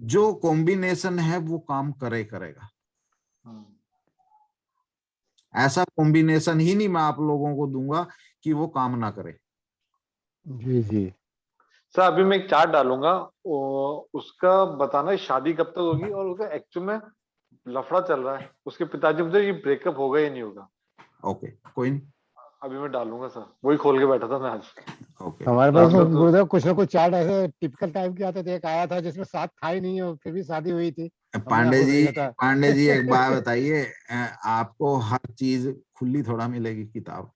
जो कॉम्बिनेशन है वो काम करेगा। ऐसा कॉम्बिनेशन ही नहीं मैं आप लोगों को दूंगा कि वो काम ना करे। जी जी। सर अभी मैं एक चार्ट डालूंगा, उसका बताना शादी कब तक होगी, और उसका एक्चुअल में लफड़ा चल रहा है, उसके पिताजी मुझे ये ब्रेकअप होगा या नहीं होगा। ओके, कोई नहीं, अभी मैं डालूंगा सर, वही खोल के बैठा था मैं आज। ओके। हमारे पास मतलब तो- गुरुदेव कुछ ना कुछ चार्ट ऐसे टिपिकल टाइप के आते थे। एक आया था जिसमें साथ था ही नहीं और फिर भी शादी हुई थी। हमने आपको भेजा था। पांडे जी एक बात बताइए, आपको हर चीज खुली थोड़ा मिलेगी किताब।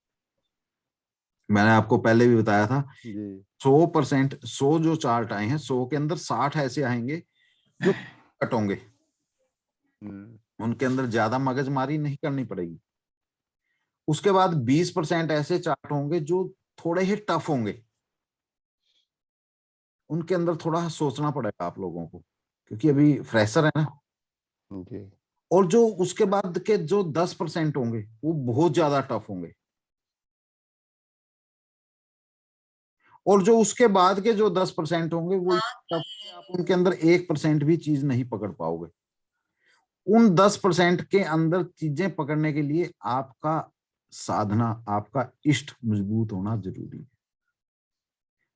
मैंने आपको पहले भी बताया था जी 100%, 100 जो चार्ट आए हैं 100 के अंदर 60 ऐसे आएंगे जो कट होंगे। उनके अंदर ज्यादा मगजमारी नहीं करनी पड़ेगी। उसके बाद 20% ऐसे चार्ट होंगे जो थोड़े ही टफ होंगे, उनके अंदर थोड़ा सोचना पड़ेगा आप लोगों को, क्योंकि अभी फ्रेशर है ना। जी। और जो उसके बाद के जो 10% होंगे वो बहुत ज्यादा टफ होंगे, और जो उसके बाद के जो 10% होंगे वो टफ, आप उनके अंदर 1% भी चीज नहीं पकड़ पाओगे। उन 10% के अंदर चीजें पकड़ने के लिए आपका साधना, आपका इष्ट मजबूत होना जरूरी है।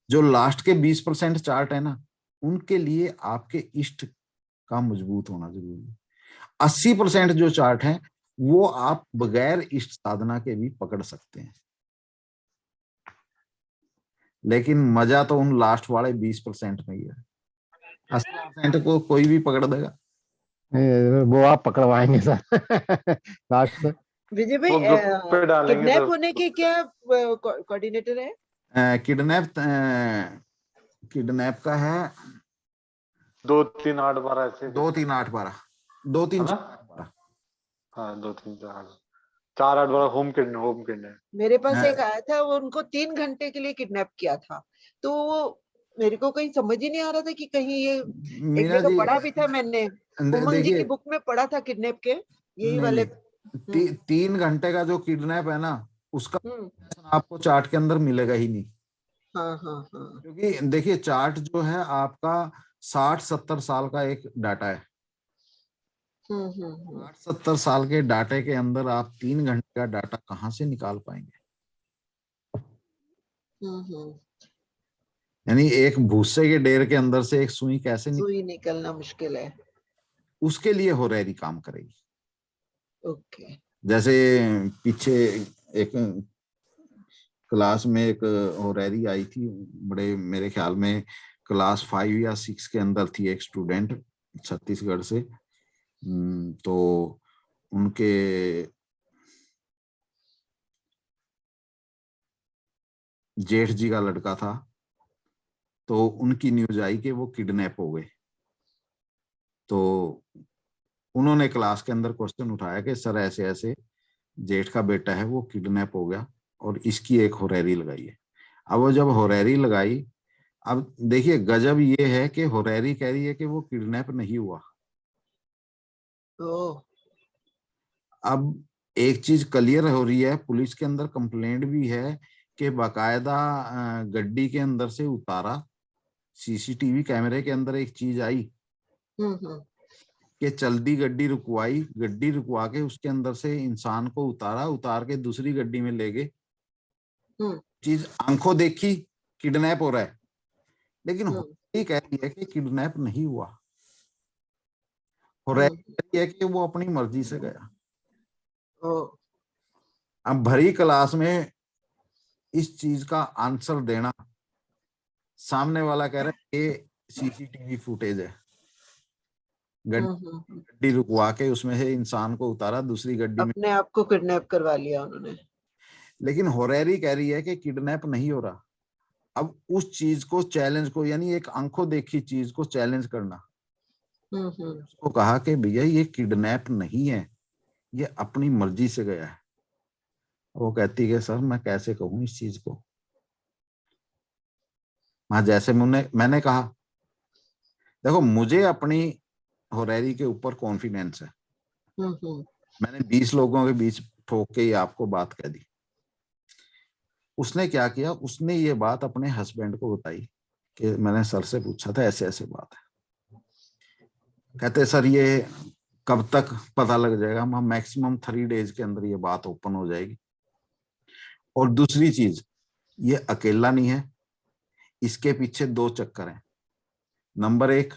जो लास्ट के 20% चार्ट है ना, उनके लिए आपके इष्ट का मजबूत होना जरूरी है। 80% जो चार्ट है वो आप बगैर इष्ट साधना के भी पकड़ सकते हैं, लेकिन मजा तो उन लास्ट वाले 20% में ही है। 80% को कोई भी पकड़ देगा। वो आप पकड़वाएंगे सर लास्ट से। विजय वो भाई ग्रुप पे डालेंगे किडनैप सर। होने के क्या कोऑर्डिनेटर है? किडनैप का है 2, 3, 8, 12 ऐसे 2, 3, 8, 12, 2, 3, है ना? 4, 12। हाँ 2, 3, 4, 4, 8, 12 होम किडनैप। मेरे पास एक आया था, वो उनको 3 घंटे के लिए किडनैप किया था, तो वो मेरे को कहीं समझ ही नहीं आ रहा था कि कहीं ये एक मीना जगह जी पढ़ा भी था मैंने, उमंग जी की देखिए, बुक में पढ़ा था किडनैप के यही नहीं वाले। नहीं, 3 घंटे का जो किडनैप है ना, उसका हम्म। आपको चार्ट के अंदर मिलेगा ही नहीं। हाँ हाँ हाँ। क्योंकि देखिए चार्ट जो है आपका 60-70 साल का एक डाटा है। 60-70 साल के डाटे के अंदर आप 3 घंटे का डाटा कहाँ से निकाल पाएंगे? यानी एक भूसे के ढेर के अंदर से एक सुई कैसे सुई निकलना मुश्किल है। उसके लिए होरेरी काम करेगी। ओके। जैसे पीछे एक क्लास में एक होरेरी आई थी, बड़े मेरे ख्याल में क्लास 5 या 6 के अंदर थी, एक स्टूडेंट छत्तीसगढ़ से। तो उनके जेठ जी का लड़का था, तो उनकी न्यूज आई कि वो किडनैप हो गए। तो उन्होंने क्लास के अंदर क्वेश्चन उठाया कि सर ऐसे ऐसे जेठ का बेटा है वो किडनैप हो गया और इसकी एक होरेरी लगाई है। अब वो जब होरेरी लगाई, अब देखिए गजब ये है कि होरेरी कह रही है कि वो किडनैप नहीं हुआ। अब एक चीज क्लियर हो रही है, पुलिस के अंदर कंप्लेंट भी है कि बाकायदा गड्डी के अंदर से उतारा, सीसीटीवी कैमरे के अंदर एक चीज आई कि चलती गड्डी रुकवाई, गड्डी रुकवा के उसके अंदर से इंसान को उतारा, उतार के दूसरी गड्डी में ले गए। चीज आंखों देखी किडनैप हो रहा है, लेकिन होरेरी कह रही है कि किडनैप नहीं हुआ। होरेरी कह रही है कि वो अपनी मर्जी से गया। अब भरी क्लास में इस चीज का आंसर देना, सामने वाला कह रहा है ये सीसीटीवी फुटेज है, गड्डी रुकवा के उसमें से इंसान को उतारा, दूसरी गड्डी में अपने आप को किडनैप करवा लिया उन्होंने। लेकिन होरेरी कह रही है कि किडनैप नहीं हो रहा। अब उस चीज को चैलेंज को, यानी एक आंखों देखी चीज को चैलेंज करना, उसको कहा कि भैया ये किडनैप नहीं है, ये अपनी मर्जी से गया है। वो कहती है सर मैं कैसे कहूँ इस चीज को। जैसे मैंने कहा देखो मुझे अपनी होरेरी के ऊपर कॉन्फिडेंस है, मैंने 20 लोगों के बीच ठोक के ही आपको बात कह दी। उसने क्या किया, उसने ये बात अपने हस्बैंड को बताई कि मैंने सर से पूछा था ऐसे ऐसे बात है। कहते सर ये कब तक पता लग जाएगा? हम मैक्सिमम 3 डेज के अंदर ये बात ओपन हो जाएगी। और दूसरी चीज, ये अकेला नहीं है, इसके पीछे 2 चक्कर हैं। नंबर 1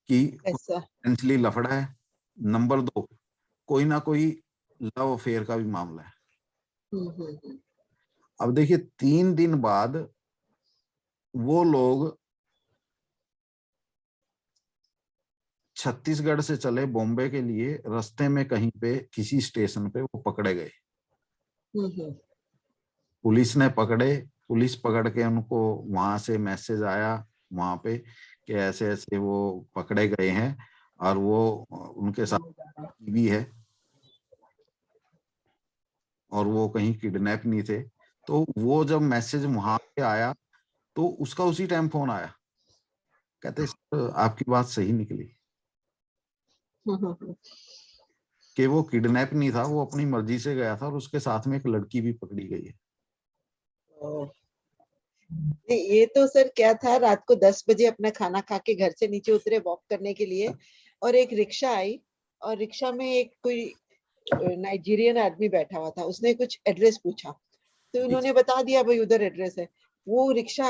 कि फाइनेंशियली लफड़ा है, नंबर 2 कोई ना कोई लव अफेयर का भी मामला है। अब देखिए 3 दिन बाद वो लोग छत्तीसगढ़ से चले बॉम्बे के लिए, रास्ते में कहीं पे किसी स्टेशन पे वो पकड़े गए। पुलिस ने पकड़े, पुलिस पकड़ के उनको वहां से मैसेज आया वहां पे कि ऐसे ऐसे वो पकड़े गए हैं और वो उनके साथ भी है और वो कहीं किडनैप नहीं थे। तो वो जब मैसेज वहां पे आया तो उसका उसी टाइम फोन आया, कहते आपकी बात सही निकली कि वो किडनैप नहीं था, वो अपनी मर्जी से गया था और उसके साथ में एक लड़की भी पकड़ी गई है। ये तो सर क्या था, रात को 10 बजे अपना खाना खा के घर से नीचे उतरे वॉक करने के लिए, और एक रिक्शा आई और रिक्शा में एक कोई नाइजीरियन आदमी बैठा हुआ था। उसने कुछ एड्रेस पूछा तो उन्होंने बता दिया भाई उधर एड्रेस है। वो रिक्शा